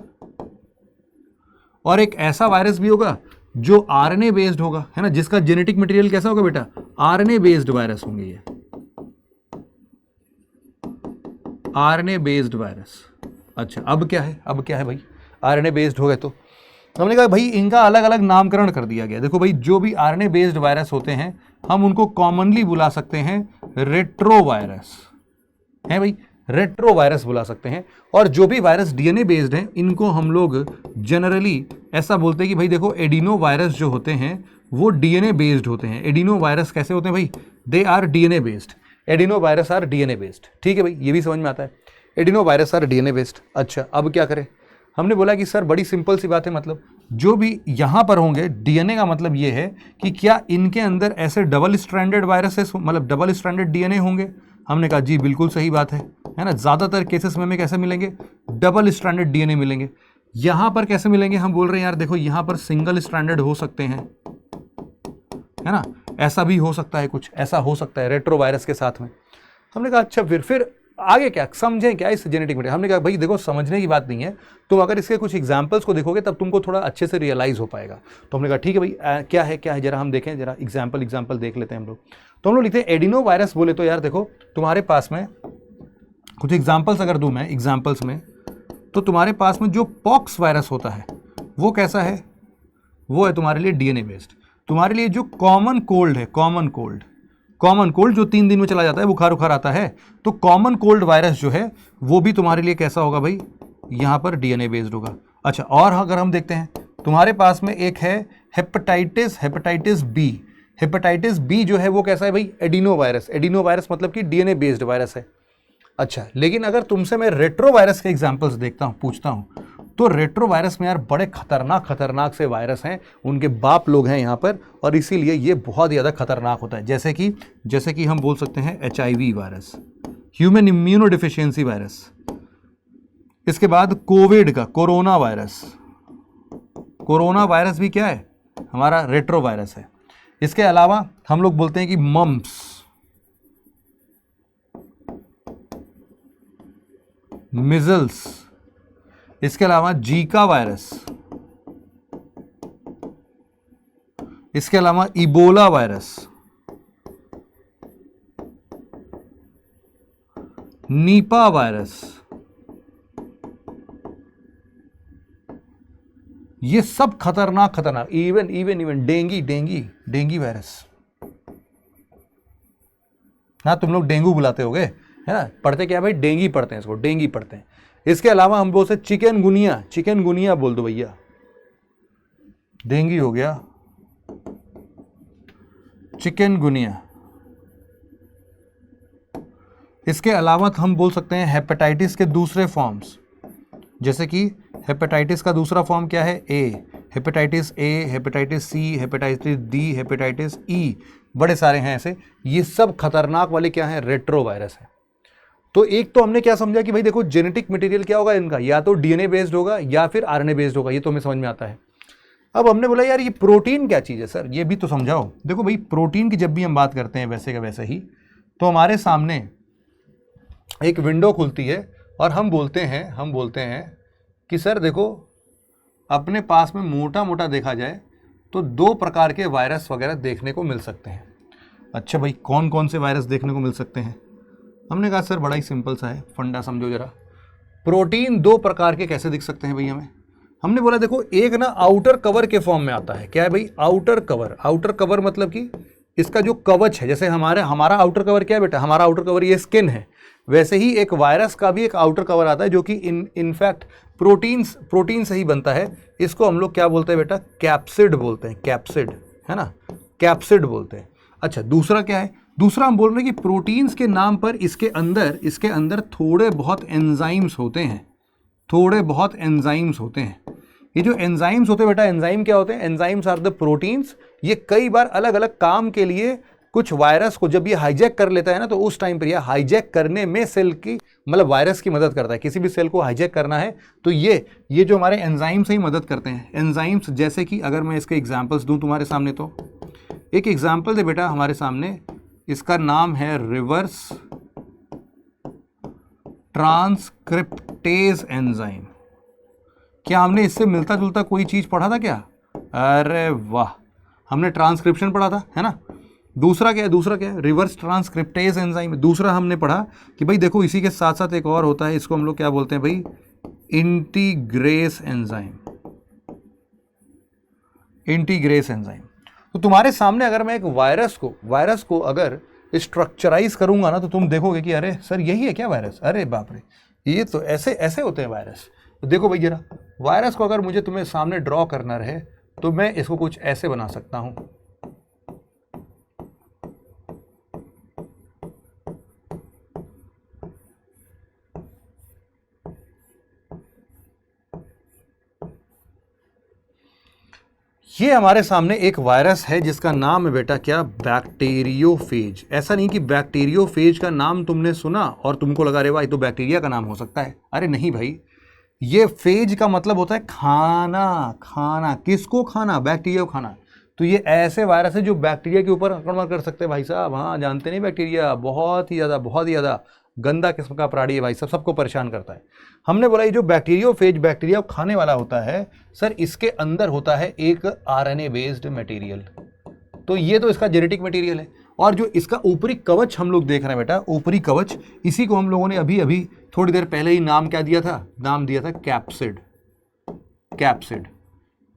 और एक ऐसा वायरस भी होगा जो आरएनए बेस्ड होगा, है ना, जिसका जेनेटिक मटेरियल कैसा होगा बेटा? आरएनए बेस्ड वायरस होंगे ये, आरएनए बेस्ड वायरस। अच्छा, अब क्या है भाई? आरएनए बेस्ड हो गए तो हमने कहा भाई इनका अलग अलग नामकरण कर दिया गया। देखो भाई, जो भी आरएनए बेस्ड वायरस होते हैं हम उनको कॉमनली बुला सकते हैं रेट्रोवायरस, है भाई, रेट्रोवायरस बुला सकते हैं। और जो भी वायरस डीएनए बेस्ड हैं इनको हम लोग जनरली ऐसा बोलते हैं कि भाई देखो, एडिनो वायरस जो होते हैं वो डीएनए बेस्ड होते हैं। एडिनो वायरस कैसे होते हैं भाई? They are DNA based. Adeno virus are DNA based. ठीक है भाई, ये भी समझ में आता है, adeno virus are DNA based. अच्छा, अब क्या करें? हमने बोला कि सर बड़ी सिंपल सी बात है, मतलब जो भी यहाँ पर होंगे डीएनए का मतलब ये है कि क्या इनके अंदर ऐसे डबल स्ट्रैंडेड वायरसेस, मतलब डबल स्ट्रैंडेड डीएनए होंगे? हमने कहा जी बिल्कुल सही बात है ना। ज़्यादातर केसेस में हमें कैसे मिलेंगे? डबल स्ट्रैंडेड डीएनए मिलेंगे। यहाँ पर कैसे मिलेंगे? हम बोल रहे हैं यार देखो, यहाँ पर सिंगल स्ट्रैंडेड हो सकते हैं, है ना, ऐसा भी हो सकता है, कुछ ऐसा हो सकता है रेट्रोवायरस के साथ में। हमने कहा अच्छा फिर आगे क्या समझें क्या इस जेनेटिक मटेरियल? हमने कहा भाई देखो, समझने की बात नहीं है, तुम अगर इसके कुछ एग्जांपल्स को देखोगे तब तुमको थोड़ा अच्छे से रियलाइज हो पाएगा। तो हमने कहा ठीक है भाई, क्या है जरा हम देखें, जरा एग्जाम्पल देख लेते हैं हम लोग। तो हम लोग लिखते हैं एडिनो वायरस। बोले तो यार देखो, तुम्हारे पास में कुछ एग्जाम्पल्स अगर दूं मैं एग्जाम्पल्स में, तो तुम्हारे पास में जो पॉक्स वायरस होता है वो कैसा है? वो है तुम्हारे लिए डीएनए बेस्ड। तुम्हारे लिए जो कॉमन कोल्ड है, कॉमन कोल्ड जो 3 दिन में चला जाता है, बुखार आता है, तो कॉमन कोल्ड वायरस जो है वो भी तुम्हारे लिए कैसा होगा भाई? यहाँ पर डीएनए बेस्ड होगा। अच्छा, और अगर हम देखते हैं, तुम्हारे पास में एक है हेपेटाइटिस बी। हेपेटाइटिस बी जो है वो कैसा है भाई? एडिनो वायरस मतलब कि डीएनए बेस्ड वायरस है। अच्छा, लेकिन अगर तुमसे मैं रेट्रोवायरस के एग्जाम्पल्स पूछता हूँ, तो रेट्रोवायरस में यार बड़े खतरनाक से वायरस हैं, उनके बाप लोग हैं यहाँ पर, और इसीलिए ये बहुत ज़्यादा खतरनाक होता है। जैसे कि हम बोल सकते हैं HIV virus, human immuno deficiency virus. इसके बाद कोविड का कोरोना वायरस भी क्या है? हमारा रेट्रोवायरस है। इसके अलावा हम लोग बोलते हैं कि मम्प्स, मिजल्स, इसके अलावा जीका वायरस, इसके अलावा इबोला वायरस, नीपा वायरस, ये सब खतरनाक इवन डेंगी वायरस। हाँ, तुम लोग डेंगू बुलाते होगे, है ना, पढ़ते क्या भाई? डेंगी पढ़ते हैं, इसको डेंगी पढ़ते हैं। इसके अलावा हम बोलते चिकनगुनिया बोल दो भैया, डेंगी हो गया, चिकनगुनिया। इसके अलावा हम बोल सकते हैं हेपेटाइटिस के दूसरे फॉर्म्स, जैसे कि हेपेटाइटिस का दूसरा फॉर्म क्या है? Hepatitis A, hepatitis C, hepatitis D, hepatitis E, बड़े सारे हैं ऐसे। ये सब खतरनाक वाले क्या हैं? रेट्रोवायरस है। तो एक तो हमने क्या समझा कि भाई देखो, जेनेटिक मटेरियल क्या होगा इनका? या तो डीएनए बेस्ड होगा या फिर आरएनए बेस्ड होगा, ये तो हमें समझ में आता है। अब हमने बोला यार ये प्रोटीन क्या चीज़ है सर, ये भी तो समझाओ। देखो भाई, प्रोटीन की जब भी हम बात करते हैं वैसे का वैसे ही, तो हमारे सामने एक विंडो खुलती है और हम बोलते हैं कि सर देखो, अपने पास में मोटा देखा जाए तो 2 प्रकार के वायरस वगैरह देखने को मिल सकते हैं। अच्छा भाई, कौन कौन से वायरस देखने को मिल सकते हैं? हमने कहा सर बड़ा ही सिंपल सा है, फंडा समझो जरा। प्रोटीन 2 प्रकार के कैसे दिख सकते हैं भाई हमें? हमने बोला देखो, एक ना आउटर कवर के फॉर्म में आता है। क्या है भाई? आउटर कवर मतलब कि इसका जो कवच है, जैसे हमारा आउटर कवर क्या है बेटा? हमारा आउटर कवर ये स्किन है। वैसे ही एक वायरस का भी एक आउटर कवर आता है जो कि इनफैक्ट प्रोटीन से ही बनता है। इसको हम लोग क्या बोलते हैं बेटा? कैप्सिड बोलते हैं, कैप्सिड, है ना, कैप्सिड बोलते हैं। अच्छा, दूसरा क्या है? दूसरा हम बोल रहे हैं कि प्रोटीन्स के नाम पर इसके अंदर थोड़े बहुत एंजाइम्स होते हैं, ये जो एंजाइम्स होते हैं बेटा, एंजाइम क्या होते हैं? Enzymes are the proteins. ये कई बार अलग अलग काम के लिए कुछ वायरस को जब ये हाईजैक कर लेता है ना, तो उस टाइम पर ये हाईजैक करने में सेल की, मतलब वायरस की मदद करता है। किसी भी सेल को हाईजैक करना है तो ये जो हमारे एंजाइम्स ही मदद करते हैं। एंजाइम्स जैसे कि अगर मैं इसके एग्जांपल्स दूं तुम्हारे सामने, तो एक एग्जांपल दे बेटा हमारे सामने, इसका नाम है रिवर्स ट्रांसक्रिप्टेज एंजाइम। क्या हमने इससे मिलता जुलता कोई चीज पढ़ा था क्या? अरे वाह, हमने ट्रांसक्रिप्शन पढ़ा था, है ना। दूसरा क्या है? Reverse transcriptase enzyme. दूसरा हमने पढ़ा कि भाई देखो, इसी के साथ साथ एक और होता है, इसको हम लोग क्या बोलते हैं भाई? इंटीग्रेस एंजाइम। इंटीग्रेस एंजाइम। तो तुम्हारे सामने अगर मैं एक वायरस को अगर स्ट्रक्चराइज करूंगा ना, तो तुम देखोगे कि अरे सर यही है क्या वायरस? अरे बाप रे, ये तो ऐसे होते हैं वायरस। तो देखो भाई जरा, वायरस को अगर मुझे तुम्हें सामने ड्रॉ करना रहे तो मैं इसको कुछ ऐसे बना सकता हूं। ये हमारे सामने एक वायरस है जिसका नाम है बेटा क्या? बैक्टीरियोफेज। ऐसा नहीं कि बैक्टीरियोफेज का नाम तुमने सुना और तुमको लगा रे भाई तो बैक्टीरिया का नाम हो सकता है। अरे नहीं भाई, ये फेज का मतलब होता है खाना। किसको खाना? बैक्टीरिया को खाना। तो ये ऐसे वायरस है जो बैक्टीरिया के ऊपर आक्रमण कर सकते हैं भाई साहब। हाँ, जानते नहीं, बैक्टीरिया बहुत ही ज़्यादा गंदा किस्म का प्राणी है भाई साहब, सबको परेशान करता है। हमने बोला ये जो बैक्टीरियोफेज बैक्टीरिया को खाने वाला होता है सर, इसके अंदर होता है एक आरएनए बेस्ड मटेरियल। तो ये तो इसका जेनेटिक मटेरियल है। और जो इसका ऊपरी कवच हम लोग देख रहे हैं बेटा, ऊपरी कवच, इसी को हम लोगों ने अभी थोड़ी देर पहले ही नाम क्या दिया था? नाम दिया था कैप्सिड।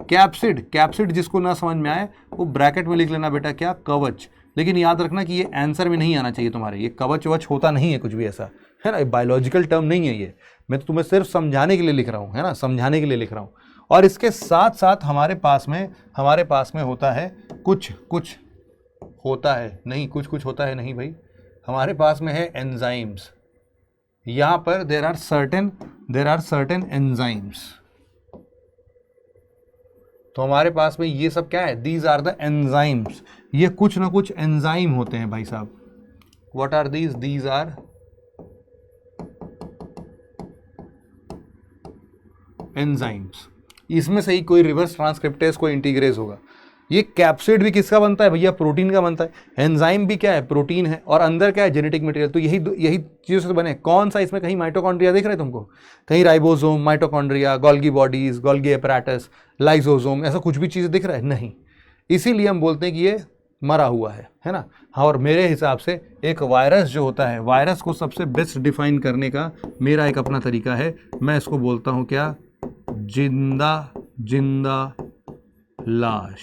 कैप्सिड जिसको ना समझ में आए वो ब्रैकेट में लिख लेना बेटा क्या? कवच। लेकिन याद रखना कि ये आंसर में नहीं आना चाहिए तुम्हारे। ये कवच वच होता नहीं है कुछ भी ऐसा, है ना। बायोलॉजिकल टर्म नहीं है ये, मैं तो तुम्हें सिर्फ समझाने के लिए लिख रहा हूँ, है ना, समझाने के लिए लिख रहा हूँ। और इसके साथ साथ हमारे पास में होता है कुछ होता है नहीं, कुछ होता है नहीं भाई, हमारे पास में है एंजाइम्स। यहाँ पर देर आर सर्टेन एंजाइम्स। तो हमारे पास में ये सब क्या है? These are the enzymes. ये कुछ ना कुछ एंजाइम होते हैं भाई साहब। What are these? These are enzymes. इसमें से ही कोई रिवर्स ट्रांसक्रिप्टेज, कोई इंटीग्रेज होगा। ये कैप्सिड भी किसका बनता है भैया? प्रोटीन का बनता है। एंजाइम भी क्या है? प्रोटीन है। और अंदर क्या है? Genetic material. तो यही चीज़ों से बने। कौन सा? इसमें कहीं माइटोकॉन्ड्रिया दिख रहे हैं तुमको? कहीं ribosome, mitochondria, Golgi bodies, Golgi apparatus, lysosome, ऐसा कुछ भी चीज़ दिख रहा है? नहीं। इसीलिए हम बोलते हैं कि ये मरा हुआ है ना। हाँ, और मेरे हिसाब से एक वायरस जो होता है, वायरस को सबसे बेस्ट डिफाइन करने का मेरा एक अपना तरीका है। मैं इसको बोलता हूँ क्या? जिंदा लाश।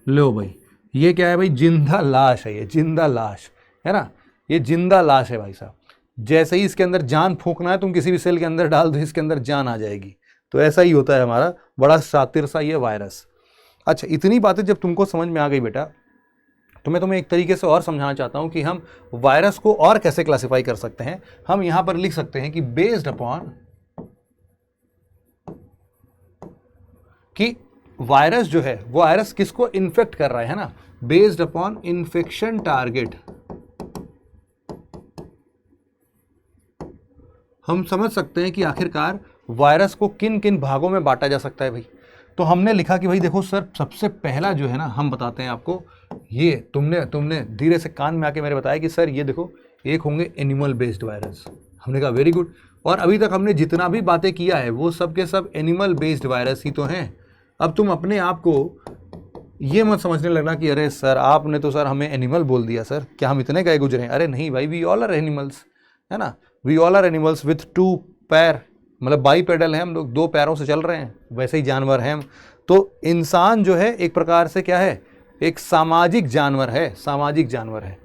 लो भाई, ये क्या है भाई? जिंदा लाश है। ये जिंदा लाश है ना, ये जिंदा लाश है भाई साहब। जैसे ही इसके अंदर जान फूंकना है, तुम किसी भी सेल के अंदर डाल दो, इसके अंदर जान आ जाएगी। तो ऐसा ही होता है हमारा बड़ा शातिर सा ये वायरस। अच्छा, इतनी बातें जब तुमको समझ में आ गई बेटा, तो मैं तुम्हें एक तरीके से और समझाना चाहता हूं कि हम वायरस को और कैसे क्लासिफाई कर सकते हैं। हम यहां पर लिख सकते हैं कि बेस्ड अपॉन कि वायरस जो है, वो वायरस किसको इन्फेक्ट कर रहा है ना, बेस्ड अपॉन इन्फेक्शन टारगेट। हम समझ सकते हैं कि आखिरकार वायरस को किन किन भागों में बांटा जा सकता है भाई। तो हमने लिखा कि भाई देखो सर, सबसे पहला जो है ना, हम बताते हैं आपको, ये तुमने धीरे से कान में आके मेरे बताया कि सर ये देखो, एक होंगे एनिमल बेस्ड वायरस। हमने कहा वेरी गुड। और अभी तक हमने जितना भी बातें किया है वो सब के सब एनिमल बेस्ड वायरस ही तो हैं। अब तुम अपने आप को ये मत समझने लगना कि अरे सर आपने तो सर हमें एनिमल बोल दिया, सर क्या हम इतने गए गुजरे हैं? अरे नहीं भाई, वी ऑल आर एनिमल्स, है ना। We all are animals with 2 पैर, मतलब बाईपेडल है, हम लोग 2 पैरों से चल रहे हैं, वैसे ही जानवर हैं हम। तो इंसान जो है एक प्रकार से क्या है? एक सामाजिक जानवर है, सामाजिक जानवर है।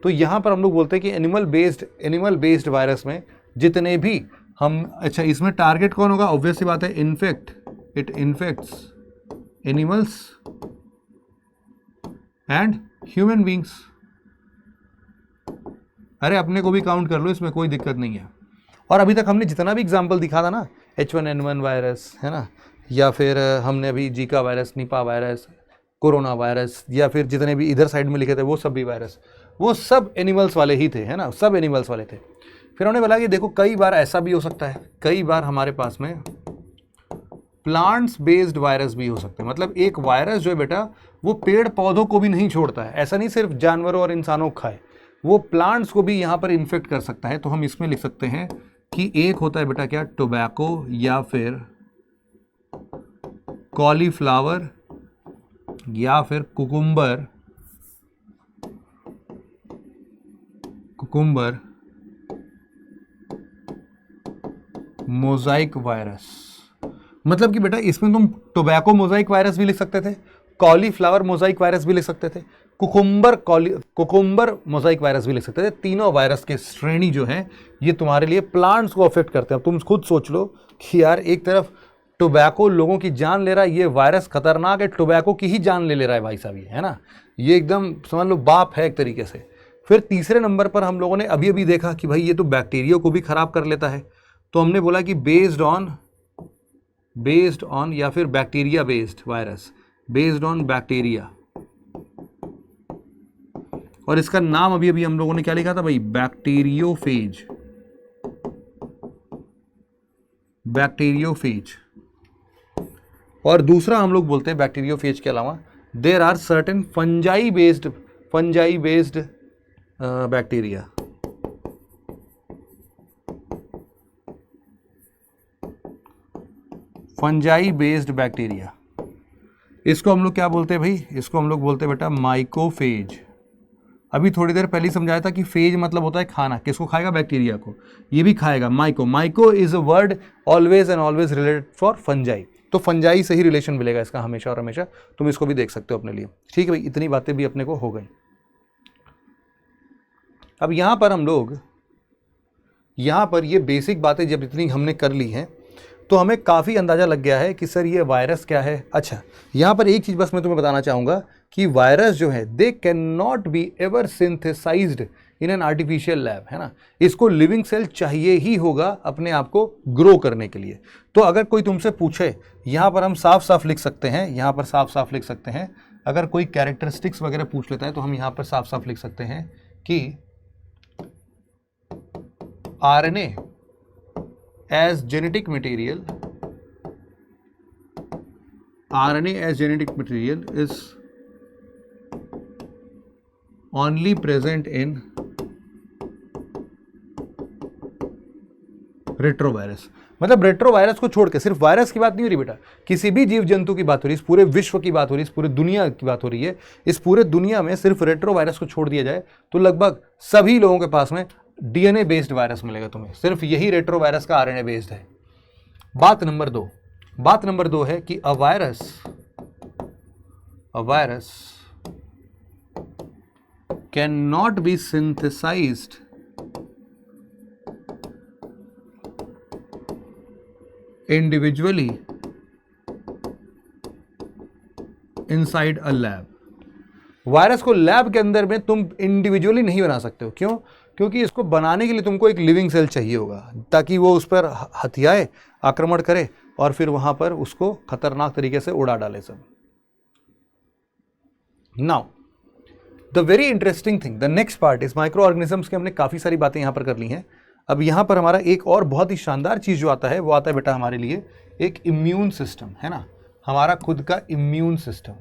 तो यहाँ पर हम लोग बोलते हैं कि एनिमल बेस्ड वायरस में जितने भी हम, अच्छा इसमें टारगेट कौन होगा? ऑब्वियस सी बात है, it infects animals and human beings. अरे अपने को भी काउंट कर लो, इसमें कोई दिक्कत नहीं है। और अभी तक हमने जितना भी एग्जाम्पल दिखा था ना, H1N1 वायरस, है ना, या फिर हमने अभी Zika virus, Nipah virus, corona virus, या फिर जितने भी इधर साइड में लिखे थे वो सब भी वायरस, वो सब एनिमल्स वाले ही थे, है ना, सब एनिमल्स वाले थे। फिर हमने बोला कि देखो कई बार ऐसा भी हो सकता है, कई बार हमारे पास में प्लांट्स बेस्ड वायरस भी हो सकते हैं। मतलब एक वायरस जो है बेटा वो पेड़ पौधों को भी नहीं छोड़ता है, ऐसा नहीं सिर्फ जानवरों और इंसानों को खाए, वो प्लांट्स को भी यहाँ पर इन्फेक्ट कर सकता है। तो हम इसमें लिख सकते हैं कि एक होता है बेटा क्या, टोबैको या फिर कॉलीफ्लावर या फिर कुकुम्बर मोजाइक वायरस। मतलब कि बेटा इसमें तुम टोबैको मोजाइक वायरस भी लिख सकते थे, कॉलीफ्लावर मोजाइक वायरस भी लिख सकते थे, कुकुम्बर मोजाइक वायरस भी लिख सकते थे। तीनों वायरस के श्रेणी जो है ये तुम्हारे लिए प्लांट्स को अफेक्ट करते हैं। तुम खुद सोच लो कि यार एक तरफ टोबैको लोगों की जान ले रहा है, ये वायरस खतरनाक है, टोबैको की ही जान ले रहा है भाई साहब, ये है ना, ये एकदम समझ लो बाप है एक तरीके से। फिर तीसरे नंबर पर हम लोगों ने अभी अभी देखा कि भाई ये तो बैक्टीरिया को भी खराब कर लेता है, तो हमने बोला कि बेस्ड ऑन या फिर bacteria based virus, based on bacteria, और इसका नाम अभी अभी हम लोगों ने क्या लिखा था भाई, बैक्टीरियोफेज। और दूसरा हम लोग बोलते हैं बैक्टीरियोफेज के अलावा there are certain fungi based bacteria. Fungi based bacteria, इसको हम लोग क्या बोलते हैं भाई, इसको हम लोग बोलते हैं बेटा माइकोफेज। अभी थोड़ी देर पहले समझाया था कि फेज मतलब होता है खाना, किसको खाएगा, बैक्टीरिया को, ये भी खाएगा। Myco is a word always and always related for fungi, तो फंजाई से ही रिलेशन मिलेगा इसका हमेशा और हमेशा, तुम इसको भी देख सकते हो अपने लिए। ठीक है भाई, इतनी बातें भी अपने को हो गई। अब यहां पर हम लोग ये बेसिक बातें जब इतनी हमने कर ली हैं तो हमें काफ़ी अंदाज़ा लग गया है कि सर ये वायरस क्या है। अच्छा, यहाँ पर एक चीज़ बस मैं तुम्हें बताना चाहूँगा कि वायरस जो है they can not be ever synthesized in an artificial lab, है ना, इसको लिविंग सेल चाहिए ही होगा अपने आप को ग्रो करने के लिए। तो अगर कोई तुमसे पूछे, यहाँ पर हम साफ साफ लिख सकते हैं, अगर कोई कैरेक्टरिस्टिक्स वगैरह पूछ लेता है तो हम यहाँ पर साफ साफ लिख सकते हैं कि RNA as genetic material is only present in retrovirus. मतलब रेट्रोवायरस को छोड़ के, सिर्फ वायरस की बात नहीं हो रही बेटा, किसी भी जीव जंतु की बात हो रही है, इस पूरे विश्व की बात हो रही है, इस पूरे दुनिया की बात हो रही है, इस पूरे दुनिया में सिर्फ रेट्रोवायरस को छोड़ दिया जाए तो लगभग सभी लोगों के पास में DNA बेस्ड वायरस मिलेगा तुम्हें, सिर्फ यही रेट्रोवायरस का RNA बेस्ड है। बात नंबर दो है कि a virus can not be synthesized individually inside a lab. Virus को लैब के अंदर में तुम इंडिविजुअली नहीं बना सकते हो। क्यों? क्योंकि इसको बनाने के लिए तुमको एक लिविंग सेल चाहिए होगा ताकि वो उस पर हथियाए, आक्रमण करे और फिर वहां पर उसको खतरनाक तरीके से उड़ा डाले सब। Now the very interesting thing, the next part is micro organisms के। हमने काफी सारी बातें यहां पर कर ली हैं। अब यहां पर हमारा एक और बहुत ही शानदार चीज जो आता है वो आता है बेटा हमारे लिए एक इम्यून सिस्टम, है ना, हमारा खुद का इम्यून सिस्टम।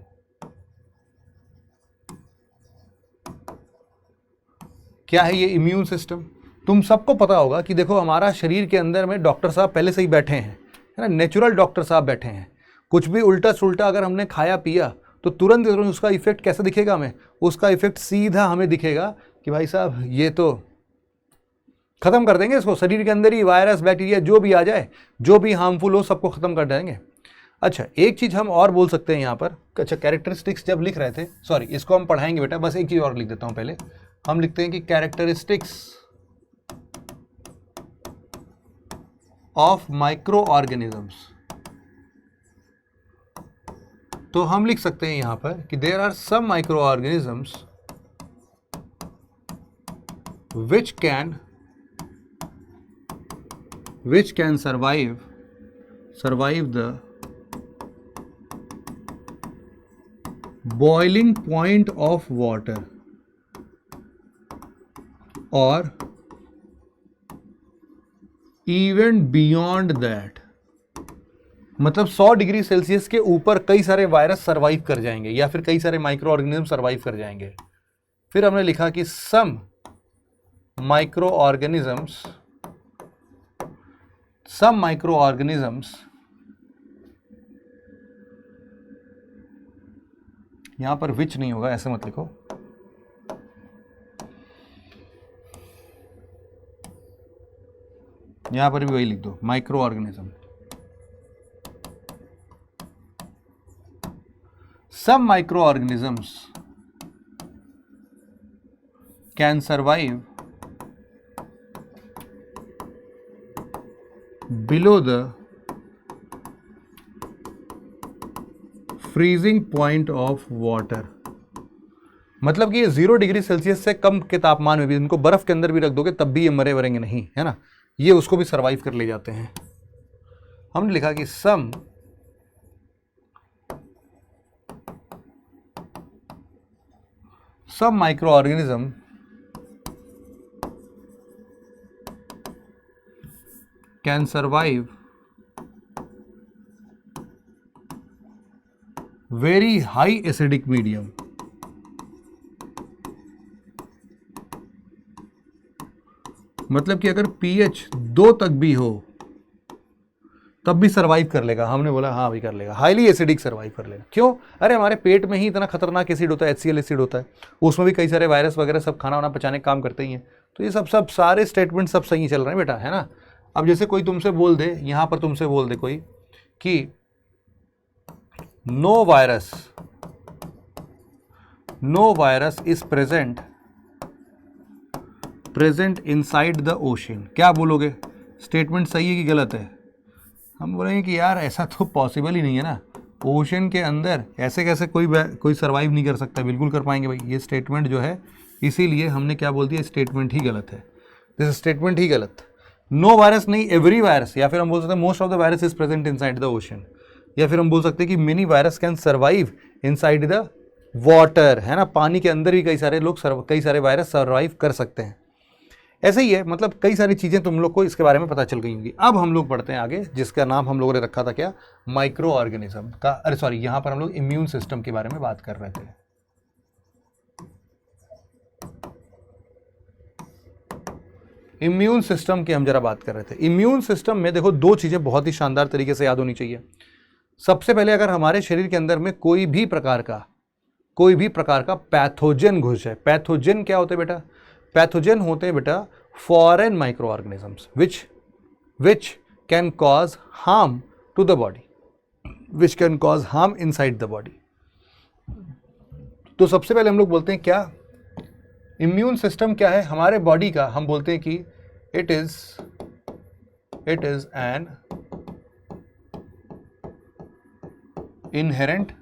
क्या है ये इम्यून सिस्टम? तुम सबको पता होगा कि देखो हमारा शरीर के अंदर में डॉक्टर साहब पहले से ही बैठे हैं, है ना, नेचुरल डॉक्टर साहब बैठे हैं। कुछ भी उल्टा सुल्टा अगर हमने खाया पिया तो तुरंत उसका इफेक्ट कैसे दिखेगा हमें? उसका इफेक्ट सीधा हमें दिखेगा कि भाई साहब ये तो खत्म कर देंगे इसको, शरीर के अंदर ही वायरस बैक्टीरिया जो भी आ जाए, जो भी हार्मफुल हो सबको खत्म कर देंगे। अच्छा, एक चीज हम और बोल सकते हैं यहाँ पर। अच्छा, कैरेक्टरिस्टिक्स जब लिख रहे थे, सॉरी इसको हम पढ़ाएंगे बेटा, बस एक चीज और लिख देता हूं पहले। हम लिखते हैं कि कैरेक्टरिस्टिक्स ऑफ माइक्रो ऑर्गेनिजम्स। तो हम लिख सकते हैं यहां पर कि there are some micro organisms which can survive survive the boiling point of water or even beyond that। मतलब 100 डिग्री सेल्सियस के ऊपर कई सारे वायरस सरवाइव कर जाएंगे या फिर कई सारे माइक्रो ऑर्गेनिज्म सरवाइव कर जाएंगे। फिर हमने लिखा कि सम माइक्रो ऑर्गेनिजम्स यहां पर विच नहीं होगा, ऐसे मत लिखो, यहां पर भी वही लिख दो, micro organism. Some micro organisms can survive below the freezing point of water. मतलब कि ये 0 डिग्री सेल्सियस से कम के तापमान में भी, इनको बर्फ के अंदर भी रख दोगे तब भी ये मरे वरेंगे नहीं, है ना, ये उसको भी सरवाइव कर ले जाते हैं। हमने लिखा कि some micro organism can survive very high acidic medium. मतलब कि अगर pH 2 तक भी हो तब भी सरवाइव कर लेगा। हमने बोला हाँ भी कर लेगा, हाईली एसिडिक सरवाइव कर लेगा। क्यों? अरे हमारे पेट में ही इतना खतरनाक एसिड होता है, HCl एसिड होता है, उसमें भी कई सारे वायरस वगैरह सब खाना वाना पचाने का काम करते ही हैं। तो ये सब सारे स्टेटमेंट सब सही चल रहे हैं बेटा, है ना। अब जैसे कोई तुमसे बोल दे, यहां पर तुमसे बोल दे कोई कि no virus is present inside the ocean, क्या बोलोगे? स्टेटमेंट सही है कि गलत है? हम बोलेंगे कि यार ऐसा तो पॉसिबल ही नहीं है ना, ओशन के अंदर ऐसे कैसे कोई सर्वाइव नहीं कर सकता। बिल्कुल कर पाएंगे भाई, ये स्टेटमेंट जो है, इसीलिए हमने क्या बोल दिया, स्टेटमेंट ही गलत है, दिस स्टेटमेंट ही गलत। नो वायरस नहीं, एवरी वायरस, या फिर हम बोल सकते हैं most of the virus is present inside the ocean, या फिर हम बोल सकते हैं कि many virus can survive inside the water, है ना, पानी के अंदर भी कई सारे वायरस सर्वाइव कर सकते हैं। ऐसे ही है, मतलब कई सारी चीज़ें तुम लोग को इसके बारे में पता चल गई होंगी। अब हम लोग पढ़ते हैं आगे, जिसका नाम हम लोगों ने रखा था क्या, माइक्रो ऑर्गेनिज्म का। अरे सॉरी, यहाँ पर हम लोग इम्यून सिस्टम के बारे में बात कर रहे थे। इम्यून सिस्टम की हम जरा बात कर रहे थे। इम्यून सिस्टम में देखो 2 चीज़ें बहुत ही शानदार तरीके से याद होनी चाहिए। सबसे पहले, अगर हमारे शरीर के अंदर में कोई भी प्रकार का पैथोजन घुस जाए, पैथोजन क्या होते हैं बेटा? पैथोजन होते हैं बेटा foreign micro organisms which can cause harm to the body, which can cause harm inside the body. तो सबसे पहले हम लोग बोलते हैं क्या, इम्यून सिस्टम क्या है हमारे बॉडी का? हम बोलते हैं कि इट इज एन इनहेरेंट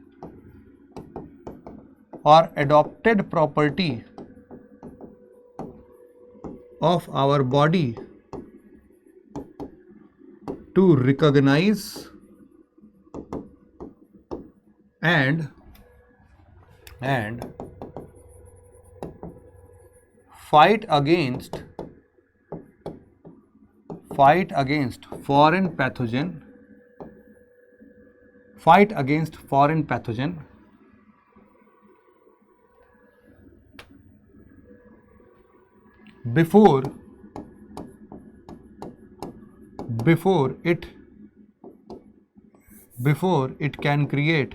और adopted property of our body to recognize and fight against foreign pathogen before it can create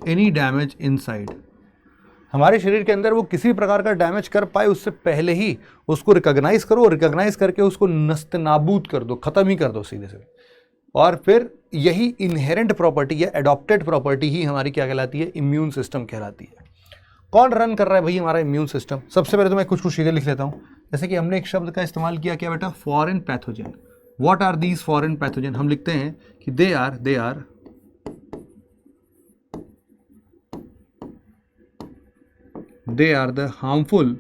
any damage inside। हमारे शरीर के अंदर वो किसी प्रकार का डैमेज कर पाए उससे पहले ही उसको रिकॉग्नाइज करो, रिकॉग्नाइज करके उसको नस्तनाबूद कर दो, खत्म ही कर दो सीधे से। और फिर यही इनहेरेंट प्रॉपर्टी या एडॉप्टेड प्रॉपर्टी ही हमारी क्या कहलाती है, इम्यून सिस्टम कहलाती है। कौन रन कर रहा है भाई हमारा इम्यून सिस्टम? सबसे पहले तो मैं कुछ चीज़ें लिख लेता हूँ। जैसे कि हमने एक शब्द का इस्तेमाल किया, क्या बेटा, foreign pathogen. What are these foreign pathogen? हम लिखते हैं कि they are they are the harmful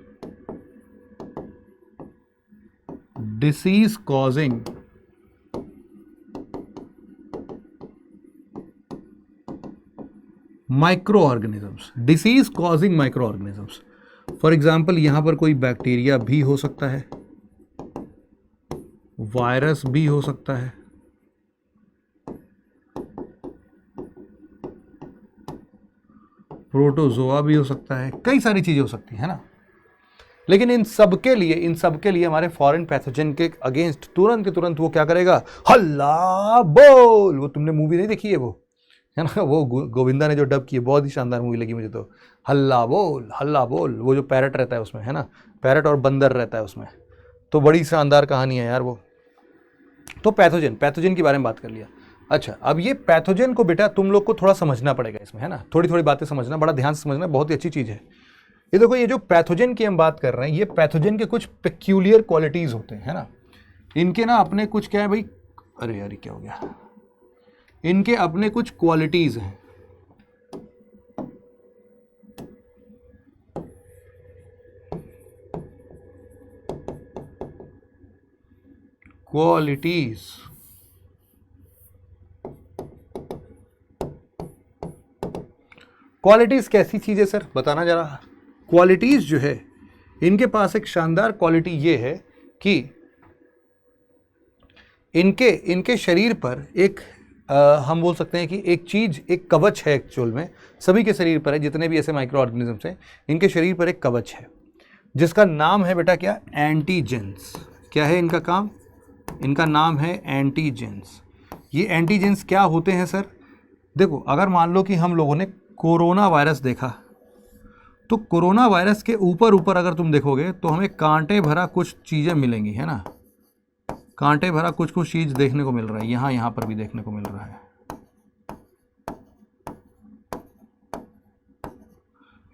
disease causing micro organisms, disease causing micro organisms. For example यहां पर कोई बैक्टीरिया भी हो सकता है, वायरस भी हो सकता है, प्रोटोजोआ भी हो सकता है, कई सारी चीजें हो सकती है ना। लेकिन इन सब के लिए हमारे फॉरेन पैथोजन के अगेंस्ट तुरंत के तुरंत वो क्या करेगा, हल्ला बोल। वो तुमने मूवी नहीं देखी है वो, है ना, वो गोविंदा ने जो डब की है, बहुत ही शानदार मूवी लगी मुझे तो। हल्ला बोल, हल्ला बोल, वो जो पैरट रहता है उसमें, है ना, पैरट और बंदर रहता है उसमें, तो बड़ी शानदार कहानी है यार वो। तो पैथोजन के बारे में बात कर लिया। अच्छा, अब ये पैथोजन को बेटा तुम लोग को थोड़ा समझना पड़ेगा इसमें, है ना, थोड़ी थोड़ी बातें समझना, बड़ा ध्यान से समझना, बहुत ही अच्छी चीज़ है ये। देखो, ये जो पैथोजन की हम बात कर रहे हैं, ये पैथोजन के कुछ पेक्यूलियर क्वालिटीज़ होते हैं, है ना। इनके ना अपने कुछ क्या है भाई, अरे यार क्या हो गया, इनके अपने कुछ क्वालिटीज़ हैं। क्वालिटीज कैसी चीज है सर, बताना जरा। क्वालिटीज जो है, इनके पास एक शानदार क्वालिटी ये है कि इनके शरीर पर एक हम बोल सकते हैं कि एक चीज, एक कवच है एक्चुअल में, सभी के शरीर पर है, जितने भी ऐसे माइक्रो ऑर्गेनिजम्स हैं इनके शरीर पर एक कवच है जिसका नाम है बेटा क्या, एंटीजेंस। क्या है इनका काम, इनका नाम है एंटीजेंस। ये एंटीजेंस क्या होते हैं सर, देखो अगर मान लो कि हम लोगों ने कोरोना वायरस देखा, तो कोरोना वायरस के ऊपर अगर तुम देखोगे तो हमें कांटे भरा कुछ चीज़ें मिलेंगी, है ना, कांटे भरा कुछ चीज़ देखने को मिल रहा है, यहाँ पर भी देखने को मिल रहा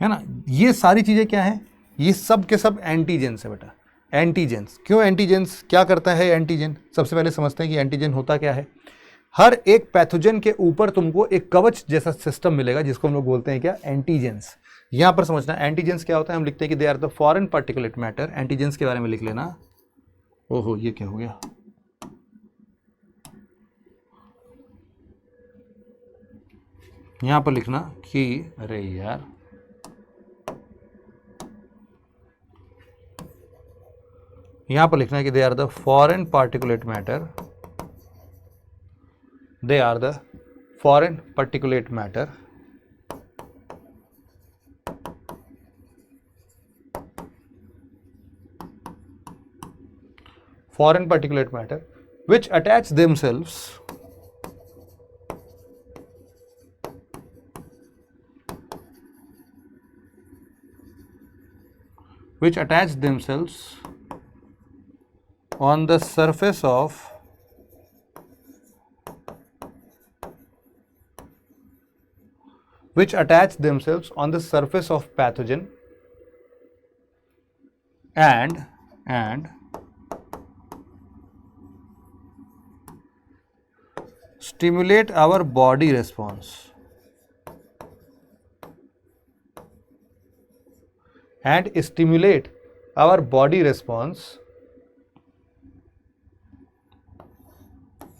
है ना। ये सारी चीज़ें क्या हैं, ये सब के सब एंटीजेंस है बेटा। एंटीजेंस क्यों, एंटीजेंस क्या करता है एंटीजन, सबसे पहले समझते हैं कि एंटीजन होता क्या है। हर एक पैथोजन के ऊपर तुमको एक कवच जैसा सिस्टम मिलेगा जिसको हम लोग बोलते हैं क्या, एंटीजेंस। यहां पर समझना एंटीजेंस क्या होता है, हम लिखते हैं कि they are the foreign particulate matter. Antigens के बारे में लिख लेना। ओहो ये क्या हो गया, यहां पर लिखना कि, अरे यार यहां पर लिखना है कि they are the foreign particulate matter, they are the foreign particulate matter which attach themselves on the surface of pathogen and stimulate our body response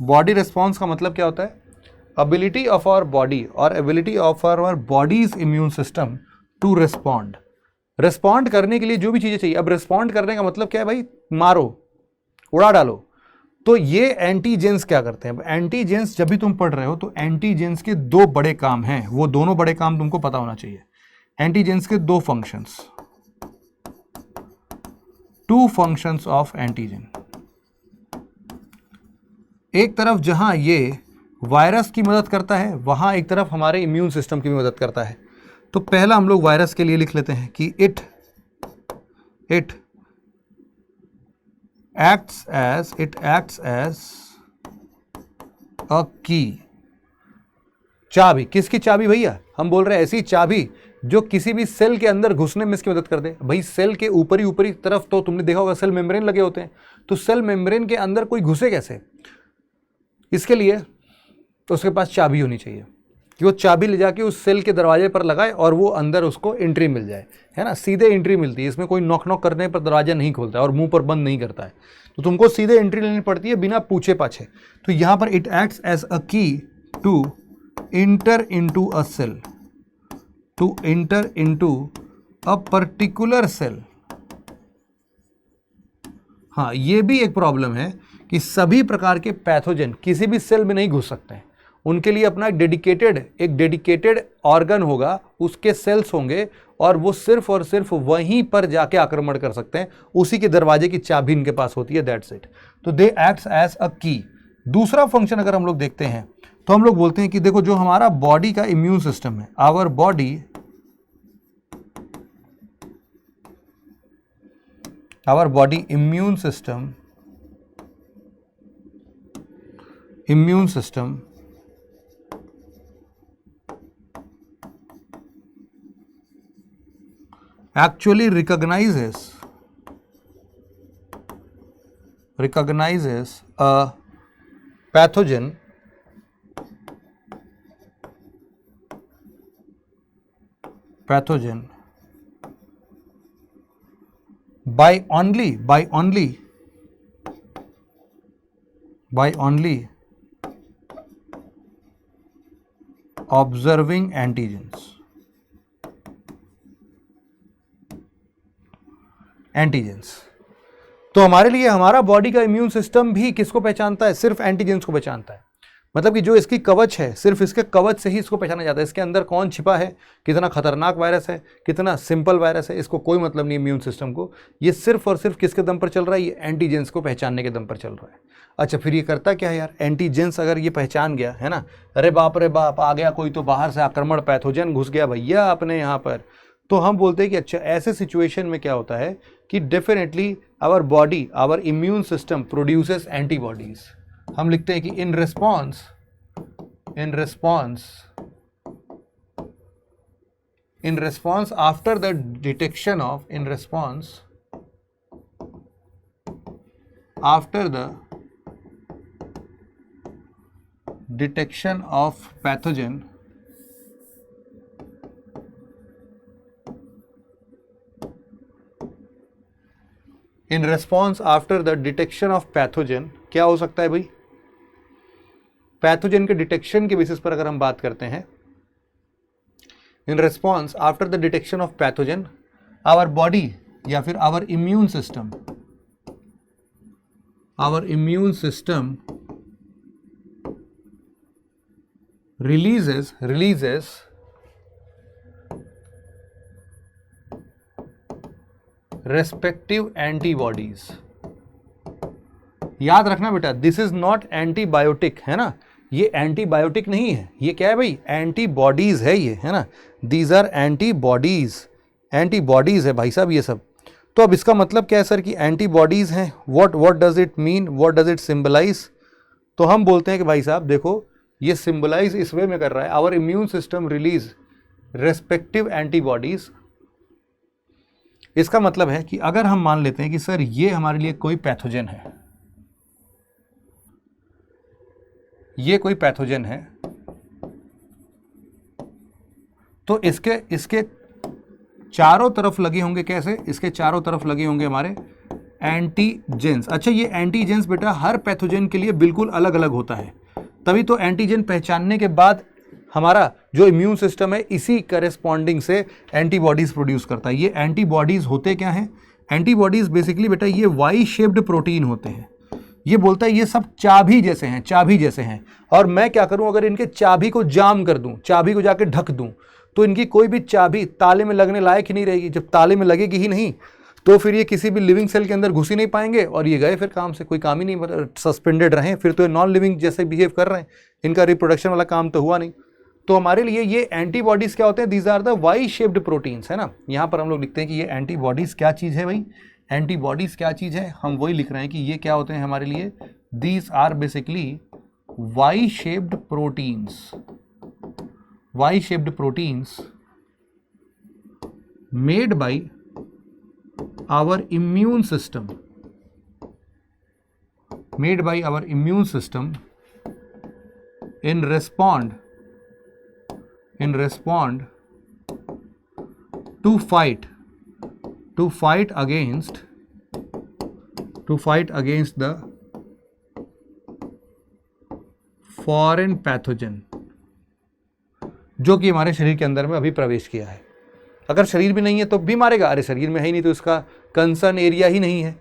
body response का मतलब क्या होता है, ability of our body or ability of our body's immune system to respond करने के लिए जो भी चीजें चाहिए। अब respond करने का मतलब क्या है भाई, मारो, उड़ा डालो। तो ये एंटीजेंस क्या करते हैं, एंटीजेंस जब भी तुम पढ़ रहे हो तो एंटीजेंस के दो बड़े काम हैं, वो दोनों बड़े काम तुमको पता होना चाहिए। एंटीजेंस के दो functions, two functions of antigen. एक तरफ जहां ये वायरस की मदद करता है, वहां एक तरफ हमारे इम्यून सिस्टम की भी मदद करता है। तो पहला हम लोग वायरस के लिए लिख लेते हैं कि इट acts as a की, चाबी। किसकी चाबी भैया, हम बोल रहे हैं ऐसी चाबी जो किसी भी सेल के अंदर घुसने में इसकी मदद कर दे। भाई सेल के ऊपरी तरफ तो तुमने देखा होगा सेल मेम्ब्रेन लगे होते हैं, तो सेल मेम्ब्रेन के अंदर कोई घुसे कैसे, इसके लिए तो उसके पास चाबी होनी चाहिए। कि वो चाबी ले जाके उस सेल के दरवाजे पर लगाए और वो अंदर उसको एंट्री मिल जाए, है ना, सीधे एंट्री मिलती है। इसमें कोई नॉक नॉक करने पर दरवाजा नहीं खुलता है और मुंह पर बंद नहीं करता है, तो तुमको सीधे एंट्री लेनी पड़ती है बिना पूछे पाछे। तो यहाँ पर it acts as a key to enter into a cell, to enter into a particular cell. हाँ, ये भी एक प्रॉब्लम है कि सभी प्रकार के पैथोजन किसी भी सेल में नहीं घुस सकते हैं। उनके लिए अपना एक डेडिकेटेड ऑर्गन होगा, उसके सेल्स होंगे और वो सिर्फ और सिर्फ वहीं पर जाके आक्रमण कर सकते हैं। उसी के दरवाजे की चाबी इनके पास होती है, दैट्स इट। तो दे एक्ट्स एज अ की। दूसरा फंक्शन अगर हम लोग देखते हैं तो हम लोग बोलते हैं कि देखो, जो हमारा बॉडी का इम्यून सिस्टम है, our body immune system actually recognizes a pathogen by only observing antigens। तो हमारे लिए हमारा बॉडी का इम्यून सिस्टम भी किसको पहचानता है? सिर्फ एंटीजेंस को पहचानता है। मतलब कि जो इसकी कवच है, सिर्फ इसके कवच से ही इसको पहचाना जाता है। इसके अंदर कौन छिपा है, कितना खतरनाक वायरस है, कितना सिंपल वायरस है, इसको कोई मतलब नहीं इम्यून सिस्टम को। ये सिर्फ और सिर्फ किसके दम पर चल रहा है? ये एंटीजेंस को पहचानने के दम पर चल रहा है। अच्छा, फिर ये करता क्या है यार? एंटीजेंस अगर ये पहचान गया है ना, अरे बाप रे बाप, आ गया कोई तो बाहर से आक्रमण, पैथोजन घुस गया भैया अपने यहाँ पर, तो हम बोलते हैं कि अच्छा, ऐसे सिचुएशन में क्या होता है कि definitely our body, our immune system produces antibodies. हम लिखते हैं कि in response after the detection of pathogen, in response after the detection of pathogen, क्या हो सकता है भाई? पैथोजन के डिटेक्शन के बेसिस पर अगर हम बात करते हैं, in response after the detection of pathogen, our body या फिर our immune system releases respective antibodies. याद रखना बेटा, दिस इज नॉट एंटीबायोटिक, है ना, ये एंटीबायोटिक नहीं है। ये क्या है भाई? एंटीबॉडीज है ये, है ना। दीज आर एंटीबॉडीज है भाई साहब ये सब। तो अब इसका मतलब क्या है सर कि एंटीबॉडीज हैं? What does it mean, what does it symbolize? तो हम बोलते हैं कि भाई साहब देखो, ये सिंबलाइज इस वे में कर रहा है, our immune system release respective antibodies. इसका मतलब है कि अगर हम मान लेते हैं कि सर ये हमारे लिए कोई पैथोजन है, ये कोई पैथोजन है, तो इसके चारों तरफ लगे होंगे, कैसे? इसके चारों तरफ लगे होंगे हमारे एंटीजेंस। अच्छा, ये एंटीजेंस बेटा हर पैथोजन के लिए बिल्कुल अलग अलग होता है, तभी तो एंटीजन पहचानने के बाद हमारा जो इम्यून सिस्टम है इसी करेस्पॉन्डिंग से एंटीबॉडीज प्रोड्यूस करता है। ये एंटीबॉडीज होते क्या हैं? एंटीबॉडीज बेसिकली बेटा ये वाई शेप्ड प्रोटीन होते हैं। ये बोलता है ये सब चाबी जैसे हैं, और मैं क्या करूं, अगर इनके चाबी को जाम कर दूं, चाबी को जाके ढक दूं, तो इनकी कोई भी चाबी ताले में लगने लायक ही नहीं रहेगी। जब ताले में लगेगी ही नहीं तो फिर ये किसी भी लिविंग सेल के अंदर घुस ही नहीं पाएंगे, और ये गए फिर काम से, कोई काम ही नहीं, सस्पेंडेड रहें, फिर तो ये नॉन लिविंग जैसे बिहेव कर रहे हैं, इनका रिप्रोडक्शन वाला काम तो हुआ नहीं। तो हमारे लिए ये एंटीबॉडीज क्या होते हैं? These are the Y shaped proteins, है ना। यहाँ पर हम लोग लिखते हैं कि ये एंटीबॉडीज क्या चीज़ है भाई? एंटीबॉडीज क्या चीज़ है? हम वही लिख रहे हैं कि ये क्या होते हैं हमारे लिए? These are basically Y shaped proteins made by our immune system in in respond to fight against the foreign pathogen जो कि हमारे शरीर के अंदर में अभी प्रवेश किया है। अगर शरीर में नहीं है तो भी मारेगा, अरे शरीर में है ही नहीं तो इसका कंसर्न एरिया ही नहीं है।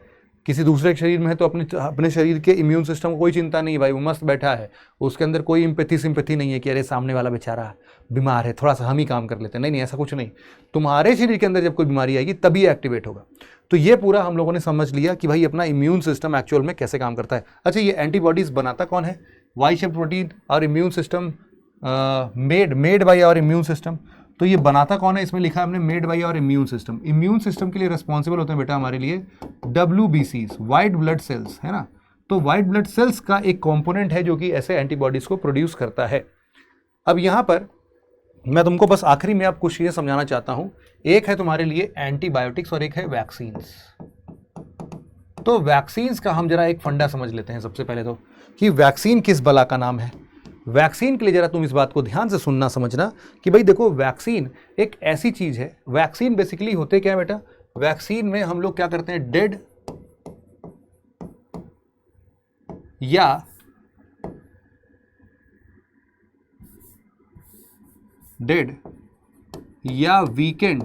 किसी दूसरे के शरीर में है तो अपने शरीर के इम्यून सिस्टम को कोई चिंता नहीं है भाई, वो मस्त बैठा है, उसके अंदर कोई एम्पैथी सिंपैथी नहीं है कि अरे सामने वाला बेचारा बीमार है, थोड़ा सा हम ही काम कर लेते हैं। नहीं, ऐसा कुछ नहीं। तुम्हारे शरीर के अंदर जब कोई बीमारी आएगी तभी एक्टिवेट होगा। तो ये पूरा हम लोगों ने समझ लिया कि भाई अपना इम्यून सिस्टम एक्चुअल में कैसे काम करता है। अच्छा, ये एंटीबॉडीज बनाता कौन है? वाई शेप प्रोटीन और immune system made by our immune system. तो ये बनाता कौन है? इसमें लिखा है हमने made by our immune system. Immune system के लिए रिस्पॉन्सिबल होते हैं बेटा हमारे लिए WBCs, वाइट ब्लड सेल्स, है ना। तो वाइट ब्लड सेल्स का एक कंपोनेंट है जो कि ऐसे एंटीबॉडीज को प्रोड्यूस करता है। अब यहाँ पर मैं तुमको बस आखिरी में आप कुछ चीज़ें समझाना चाहता हूँ। एक है तुम्हारे लिए एंटीबायोटिक्स और एक है वैक्सीन्स। तो वैक्सीन्स का हम जरा एक फंडा समझ लेते हैं सबसे पहले तो, कि वैक्सीन किस बला का नाम है। वैक्सीन के लिए जरा तुम इस बात को ध्यान से सुनना समझना कि भाई देखो, वैक्सीन एक ऐसी चीज है। वैक्सीन बेसिकली होते क्या है बेटा? वैक्सीन में हम लोग क्या करते हैं, डेड या वीकेंड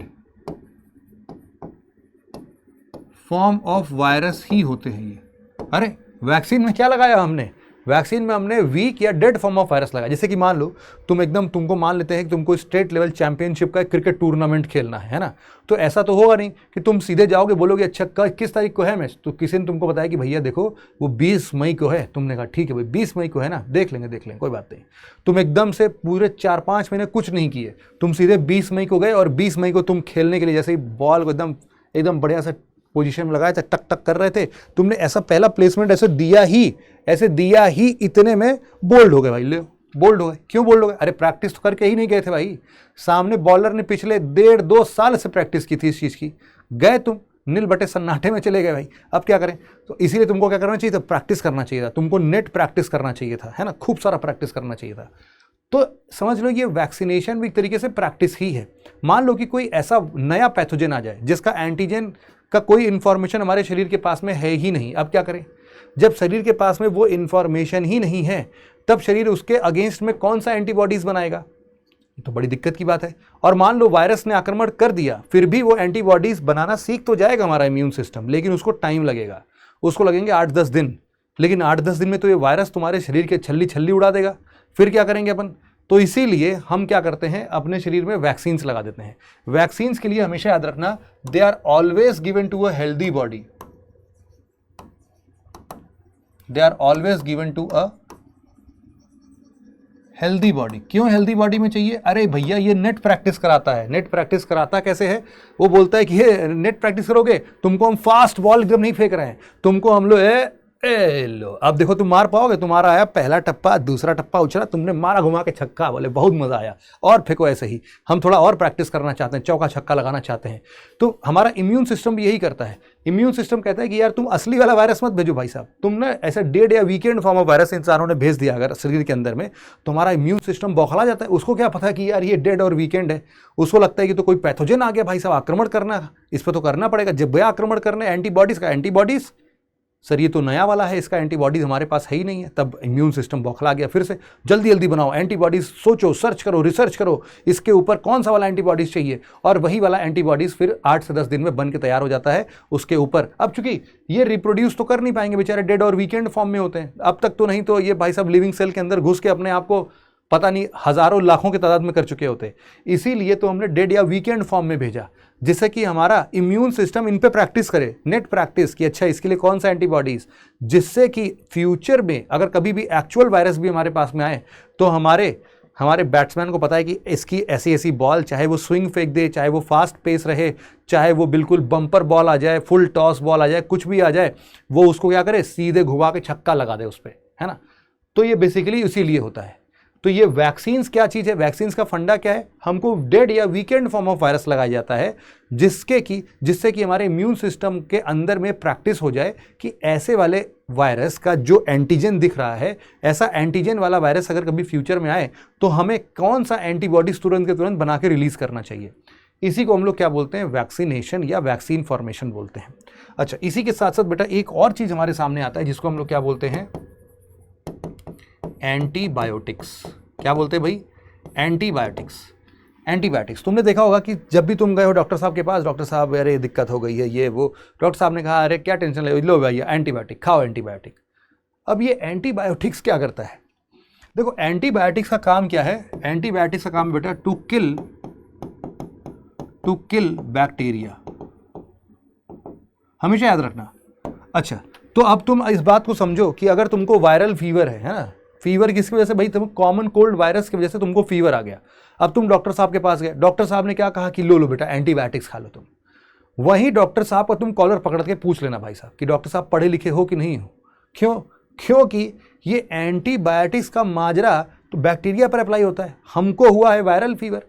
फॉर्म ऑफ वायरस ही होते हैं ये। अरे वैक्सीन में क्या लगाया हमने? वैक्सीन में हमने वीक या डेड फॉर्म ऑफ वायरस लगाया। जैसे कि मान लो तुमको मान लेते हैं कि तुमको स्टेट लेवल चैंपियनशिप का क्रिकेट टूर्नामेंट खेलना है ना। तो ऐसा तो होगा नहीं कि तुम सीधे जाओगे बोलोगे अच्छा किस तारीख को है मैच, तो किसी ने तुमको बताया कि भैया देखो वो 20 मई को है। तुमने कहा ठीक है भाई 20 मई को है ना, देख लेंगे कोई बात नहीं। तुम एकदम से पूरे 4-5 महीने कुछ नहीं किए, तुम सीधे 20 मई को गए और 20 मई को तुम खेलने के लिए जैसे ही बॉल को एकदम बढ़िया से पोजीशन में लगाए थे, टक टक कर रहे थे, तुमने ऐसा पहला प्लेसमेंट ऐसे दिया ही इतने में बोल्ड हो गए भाई। ले बोल्ड हो गए। क्यों बोल्ड हो गए? अरे प्रैक्टिस तो करके ही नहीं गए थे भाई। सामने बॉलर ने पिछले 1.5-2 साल से प्रैक्टिस की थी इस चीज़ की, गए तुम नील बटे सन्नाटे में चले गए भाई। अब क्या करें? तो इसीलिए तुमको क्या करना चाहिए था? प्रैक्टिस करना चाहिए था, तुमको नेट प्रैक्टिस करना चाहिए था, है ना, खूब सारा प्रैक्टिस करना चाहिए था। तो समझ लो ये वैक्सीनेशन भी एक तरीके से प्रैक्टिस ही है। मान लो कि कोई ऐसा नया पैथोजन आ जाए जिसका एंटीजन का कोई इंफॉर्मेशन हमारे शरीर के पास में है ही नहीं। अब क्या करें? जब शरीर के पास में वो इंफॉर्मेशन ही नहीं है तब शरीर उसके अगेंस्ट में कौन सा एंटीबॉडीज बनाएगा? तो बड़ी दिक्कत की बात है। और मान लो वायरस ने आक्रमण कर दिया, फिर भी वो एंटीबॉडीज बनाना सीख तो जाएगा हमारा इम्यून सिस्टम, लेकिन उसको टाइम लगेगा, उसको लगेंगे 8-10 दिन। लेकिन 8-10 दिन में तो ये वायरस तुम्हारे शरीर के छल्ली उड़ा देगा। फिर क्या करेंगे अपन? तो इसीलिए हम क्या करते हैं, अपने शरीर में वैक्सीन्स लगा देते हैं। वैक्सीन्स के लिए हमेशा याद रखना, they are always given to a healthy body. They are always given to a healthy body. क्यों हेल्दी बॉडी में चाहिए? अरे भैया ये नेट प्रैक्टिस कराता है। नेट प्रैक्टिस कराता कैसे है? वो बोलता है कि ये नेट प्रैक्टिस करोगे, तुमको हम फास्ट बॉल एकदम नहीं फेंक रहे हैं, तुमको हम लोग लो अब देखो तुम मार पाओगे। तुम्हारा आया पहला टप्पा, दूसरा टप्पा उछला, तुमने मारा घुमा के छक्का, बोले बहुत मजा आया, और फेंको ऐसे ही। हम थोड़ा और प्रैक्टिस करना चाहते हैं, चौका छक्का लगाना चाहते हैं। तो हमारा इम्यून सिस्टम भी यही करता है। इम्यून सिस्टम कहता है कि यार तुम असली वाला वायरस मत भेजो भाई साहब, तुमने ऐसे डेड या वीकेंड फॉर्म ऑफ वायरस इंसानों ने भेज दिया अगर शरीर के अंदर में, तुम्हारा इम्यून सिस्टम बौखला जाता है। उसको क्या पता है कि यार ये डेड और वीकेंड है, उसको लगता है कि तो कोई पैथोजन आ गया भाई साहब, आक्रमण करना, इस पर तो करना पड़ेगा। जब भैया आक्रमण करने एंटीबॉडीज का, एंटीबॉडीज सर ये तो नया वाला है, इसका एंटीबॉडीज हमारे पास है ही नहीं है। तब इम्यून सिस्टम बौखला गया, फिर से जल्दी बनाओ एंटीबॉडीज, सोचो, सर्च करो, रिसर्च करो इसके ऊपर कौन सा वाला एंटीबॉडीज चाहिए, और वही वाला एंटीबॉडीज फिर 8 से 10 दिन में बन के तैयार हो जाता है उसके ऊपर। अब चूंकि ये रिप्रोड्यूस तो कर नहीं पाएंगे बेचारे, डेड और वीकेंड फॉर्म में होते हैं अब तक तो, नहीं तो ये भाई साहब लिविंग सेल के अंदर घुस के अपने आप को पता नहीं हजारों लाखों की तादाद में कर चुके होते। इसीलिए तो हमने डेड या वीकेंड फॉर्म में भेजा, जिससे कि हमारा इम्यून सिस्टम इन पे प्रैक्टिस करे, नेट प्रैक्टिस कि अच्छा इसके लिए कौन सा एंटीबॉडीज, जिससे कि फ्यूचर में अगर कभी भी एक्चुअल वायरस भी हमारे पास में आए तो हमारे बैट्समैन को पता है कि इसकी ऐसी बॉल, चाहे वो स्विंग फेंक दे, चाहे वो फास्ट पेस रहे, चाहे वो बिल्कुल बम्पर बॉल आ जाए, फुल टॉस बॉल आ जाए, कुछ भी आ जाए, वो उसको क्या करे, सीधे घुमा के छक्का लगा दे उस पर, है ना। तो ये बेसिकली इसीलिए होता है। तो ये वैक्सीन्स क्या चीज़ है, वैक्सीन्स का फंडा क्या है, हमको डेड या वीकेंड फॉर्म ऑफ वायरस लगाया जाता है जिससे कि हमारे इम्यून सिस्टम के अंदर में प्रैक्टिस हो जाए कि ऐसे वाले वायरस का जो एंटीजन दिख रहा है, ऐसा एंटीजन वाला वायरस अगर कभी फ्यूचर में आए तो हमें कौन सा एंटीबॉडीज तुरंत के तुरंत बना के रिलीज करना चाहिए। इसी को हम लोग क्या बोलते हैं, वैक्सीनेशन या वैक्सीन फॉर्मेशन बोलते हैं। अच्छा, इसी के साथ साथ बेटा एक और चीज हमारे सामने आता है जिसको हम लोग क्या बोलते हैं, एंटीबायोटिक्स। क्या बोलते हैं भाई, एंटीबायोटिक्स। एंटीबायोटिक्स तुमने देखा होगा कि जब भी तुम गए हो डॉक्टर साहब के पास, डॉक्टर साहब अरे दिक्कत हो गई है ये वो, डॉक्टर साहब ने कहा अरे क्या टेंशन लो भैया एंटीबायोटिक खाओ एंटीबायोटिक। अब ये एंटीबायोटिक्स क्या करता है, देखो एंटीबायोटिक्स का काम क्या है, एंटीबायोटिक्स का काम बेटा टू किल बैक्टीरिया, हमेशा याद रखना। अच्छा, तो अब तुम इस बात को समझो कि अगर तुमको वायरल फीवर है ना, फीवर किसकी वजह से भाई, तुम कॉमन कोल्ड वायरस की वजह से तुमको फीवर आ गया। अब तुम डॉक्टर साहब के पास गए, डॉक्टर साहब ने क्या कहा कि लो बेटा एंटीबायोटिक्स खा लो तुम। वहीं डॉक्टर साहब को तुम कॉलर पकड़ के पूछ लेना भाई साहब कि डॉक्टर साहब पढ़े लिखे हो कि नहीं हो। क्यों, क्योंकि ये एंटीबायोटिक्स का माजरा तो बैक्टीरिया पर अप्लाई होता है। हमको हुआ है वायरल फीवर,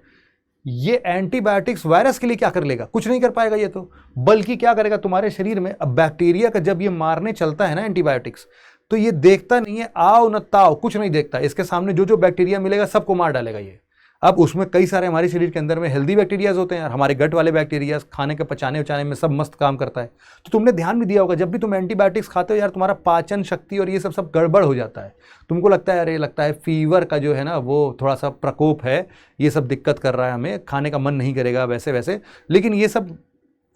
ये एंटीबायोटिक्स वायरस के लिए क्या कर लेगा, कुछ नहीं कर पाएगा ये तो, बल्कि क्या करेगा तुम्हारे शरीर में। अब बैक्टीरिया का जब ये मारने चलता है ना एंटीबायोटिक्स, तो ये देखता नहीं है आओ न ताओ, कुछ नहीं देखता, इसके सामने जो जो बैक्टीरिया मिलेगा सबको मार डालेगा ये। अब उसमें कई सारे हमारे शरीर के अंदर में हेल्दी बैक्टीरियाज होते हैं और हमारे गट वाले बैक्टीरियाज खाने के पचाने उचाने में सब मस्त काम करता है। तो तुमने ध्यान भी दिया होगा जब भी तुम एंटीबायोटिक्स खाते हो यार, तुम्हारा पाचन शक्ति और ये सब गड़बड़ हो जाता है। तुमको लगता है अरे लगता है फीवर का जो है ना वो थोड़ा सा प्रकोप है, ये सब दिक्कत कर रहा है, हमें खाने का मन नहीं करेगा वैसे वैसे, लेकिन ये सब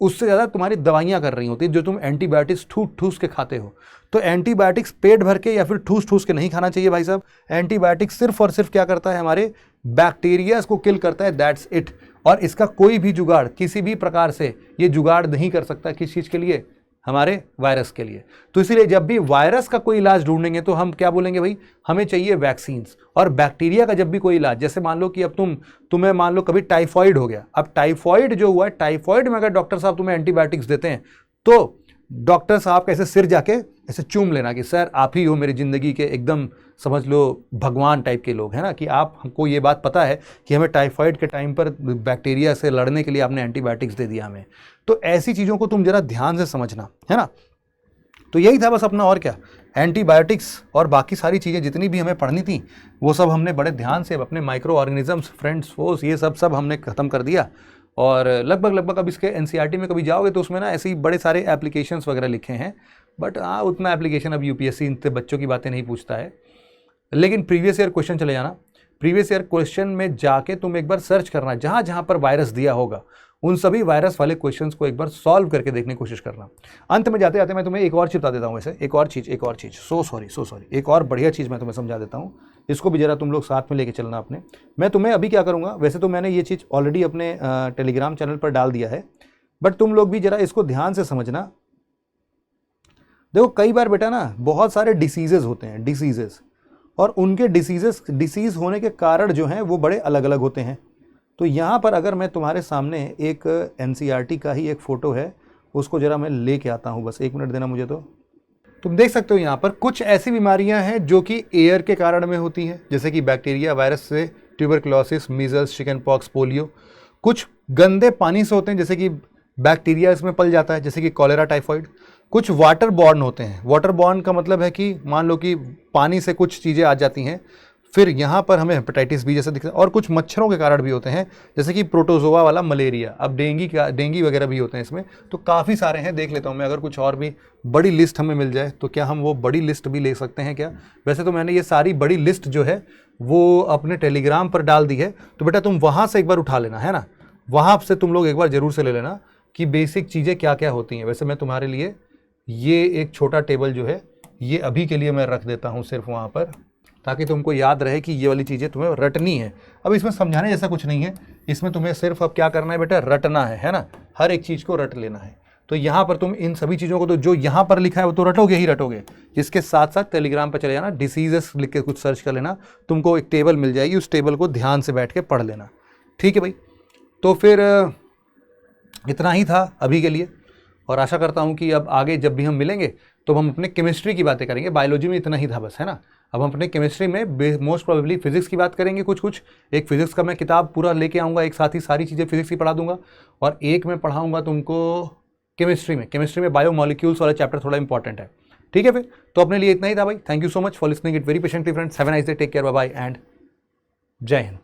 उससे ज़्यादा तुम्हारी दवाइयाँ कर रही होती है जो तुम एंटीबायोटिक्स ठूस के खाते हो। तो एंटीबायोटिक्स पेट भर के या फिर ठूस के नहीं खाना चाहिए भाई साहब। एंटीबायोटिक्स सिर्फ और सिर्फ क्या करता है, हमारे बैक्टीरियाज को किल करता है, दैट्स इट। और इसका कोई भी जुगाड़ किसी भी प्रकार से ये जुगाड़ नहीं कर सकता, किस चीज़ के लिए, हमारे वायरस के लिए। तो इसीलिए जब भी वायरस का कोई इलाज ढूंढेंगे तो हम क्या बोलेंगे भाई, हमें चाहिए वैक्सीन्स। और बैक्टीरिया का जब भी कोई इलाज, जैसे मान लो कि अब तुम्हें मान लो कभी टाइफॉइड हो गया, अब टाइफॉइड जो हुआ है, टाइफॉइड में अगर डॉक्टर साहब तुम्हें एंटीबायोटिक्स देते हैं तो डॉक्टर साहब का ऐसे सिर जाके ऐसे चूम लेना कि सर आप ही हो मेरी ज़िंदगी के एकदम समझ लो भगवान टाइप के लोग हैं ना, कि आप हमको ये बात पता है कि हमें टाइफॉइड के टाइम पर बैक्टीरिया से लड़ने के लिए आपने एंटीबायोटिक्स दे दिया हमें। तो ऐसी चीज़ों को तुम जरा ध्यान से समझना, है ना। तो यही था बस अपना, और क्या, एंटीबायोटिक्स और बाकी सारी चीज़ें जितनी भी हमें पढ़नी थी वो सब हमने बड़े ध्यान से अपने माइक्रो ऑर्गेनिजम्स, फ्रेंड्स, फोर्स, ये सब हमने ख़त्म कर दिया। और लगभग अब इसके एनसीईआरटी में कभी जाओगे तो उसमें ना ऐसे ही बड़े सारे एप्लीकेशंस वगैरह लिखे हैं, बट हाँ उतना एप्लीकेशन अब यूपीएससी इनसे बच्चों की बातें नहीं पूछता है। लेकिन प्रीवियस ईयर क्वेश्चन चले जाना, प्रीवियस ईयर क्वेश्चन में जाके तुम एक बार सर्च करना, जहाँ जहाँ पर वायरस दिया होगा उन सभी वायरस वाले क्वेश्चंस को एक बार सॉल्व करके देखने की कोशिश करना। अंत में जाते जाते मैं तुम्हें एक और चीज़ बता देता हूँ, वैसे एक और चीज़ सो सॉरी एक और बढ़िया चीज़ मैं तुम्हें समझा देता हूँ, इसको भी जरा तुम लोग साथ में लेके चलना अपने। मैं तुम्हें अभी क्या करूँगा, वैसे तो मैंने ये चीज़ ऑलरेडी अपने टेलीग्राम चैनल पर डाल दिया है, बट तुम लोग भी जरा इसको ध्यान से समझना। देखो कई बार बेटा ना बहुत सारे डिसीजेज़ होते हैं, डिसीजेज़, और उनके डिसीज़ होने के कारण जो हैं वो बड़े अलग अलग होते हैं। तो यहाँ पर अगर मैं तुम्हारे सामने एक एनसीईआरटी का ही एक फ़ोटो है, उसको ज़रा मैं लेके आता हूँ, बस 1 मिनट देना मुझे। तो तुम देख सकते हो यहाँ पर कुछ ऐसी बीमारियाँ हैं जो कि एयर के कारण में होती हैं, जैसे कि बैक्टीरिया वायरस से tuberculosis, measles, chicken pox, polio. कुछ गंदे पानी से होते हैं, जैसे कि बैक्टीरिया इसमें पल जाता है, जैसे कि कॉलेरा, टाइफॉइड। कुछ वाटर बॉर्न होते हैं, वाटर बॉर्न का मतलब है कि मान लो कि पानी से कुछ चीज़ें आ जाती हैं, फिर यहाँ पर हमें हेपेटाइटिस बी जैसा दिखता है। और कुछ मच्छरों के कारण भी होते हैं, जैसे कि प्रोटोजोआ वाला मलेरिया, अब डेंगी वगैरह भी होते हैं इसमें। तो काफ़ी सारे हैं, देख लेता हूँ मैं, अगर कुछ और भी बड़ी लिस्ट हमें मिल जाए तो क्या हम वो बड़ी लिस्ट भी ले सकते हैं क्या। वैसे तो मैंने ये सारी बड़ी लिस्ट जो है वो अपने टेलीग्राम पर डाल दी है, तो बेटा तुम वहाँ से एक बार उठा लेना, है ना, वहाँ से तुम लोग एक बार ज़रूर से ले लेना कि बेसिक चीज़ें क्या क्या होती हैं। वैसे मैं तुम्हारे लिए ये एक छोटा टेबल जो है ये अभी के लिए मैं रख देता हूँ सिर्फ वहाँ पर, ताकि तुमको याद रहे कि ये वाली चीज़ें तुम्हें रटनी है। अब इसमें समझाने जैसा कुछ नहीं है, इसमें तुम्हें सिर्फ अब क्या करना है बेटा, रटना है ना, हर एक चीज़ को रट लेना है। तो यहाँ पर तुम इन सभी चीज़ों को तो जो यहाँ पर लिखा है वो तो रटोगे ही रटोगे। इसके साथ साथ टेलीग्राम पर चले जाना, डिसीजेस लिख के कुछ सर्च कर लेना, तुमको एक टेबल मिल जाएगी, उस टेबल को ध्यान से बैठ के पढ़ लेना। ठीक है भाई, तो फिर इतना ही था अभी के लिए, और आशा करता हूँ कि अब आगे जब भी हम मिलेंगे तो हम अपने केमिस्ट्री की बातें करेंगे। बायोलॉजी में इतना ही था बस, है ना। अब हम अपने केमिस्ट्री में मोस्ट प्रोबेबली फिजिक्स की बात करेंगे कुछ एक फिजिक्स का मैं किताब पूरा लेके आऊँगा, एक साथ ही सारी चीज़ें फिजिक्स की पढ़ा दूंगा, और एक मैं पढ़ाऊँगा तुमको केमिस्ट्री में बायोमोलिक्यूल्स वाला चैप्टर थोड़ा इंपॉर्टेंट है। ठीक है, फिर तो अपने लिए इतना ही था भाई। Thank you so much for listening it very patiently friends. Have a nice day, take care, bye bye and Jai Hind.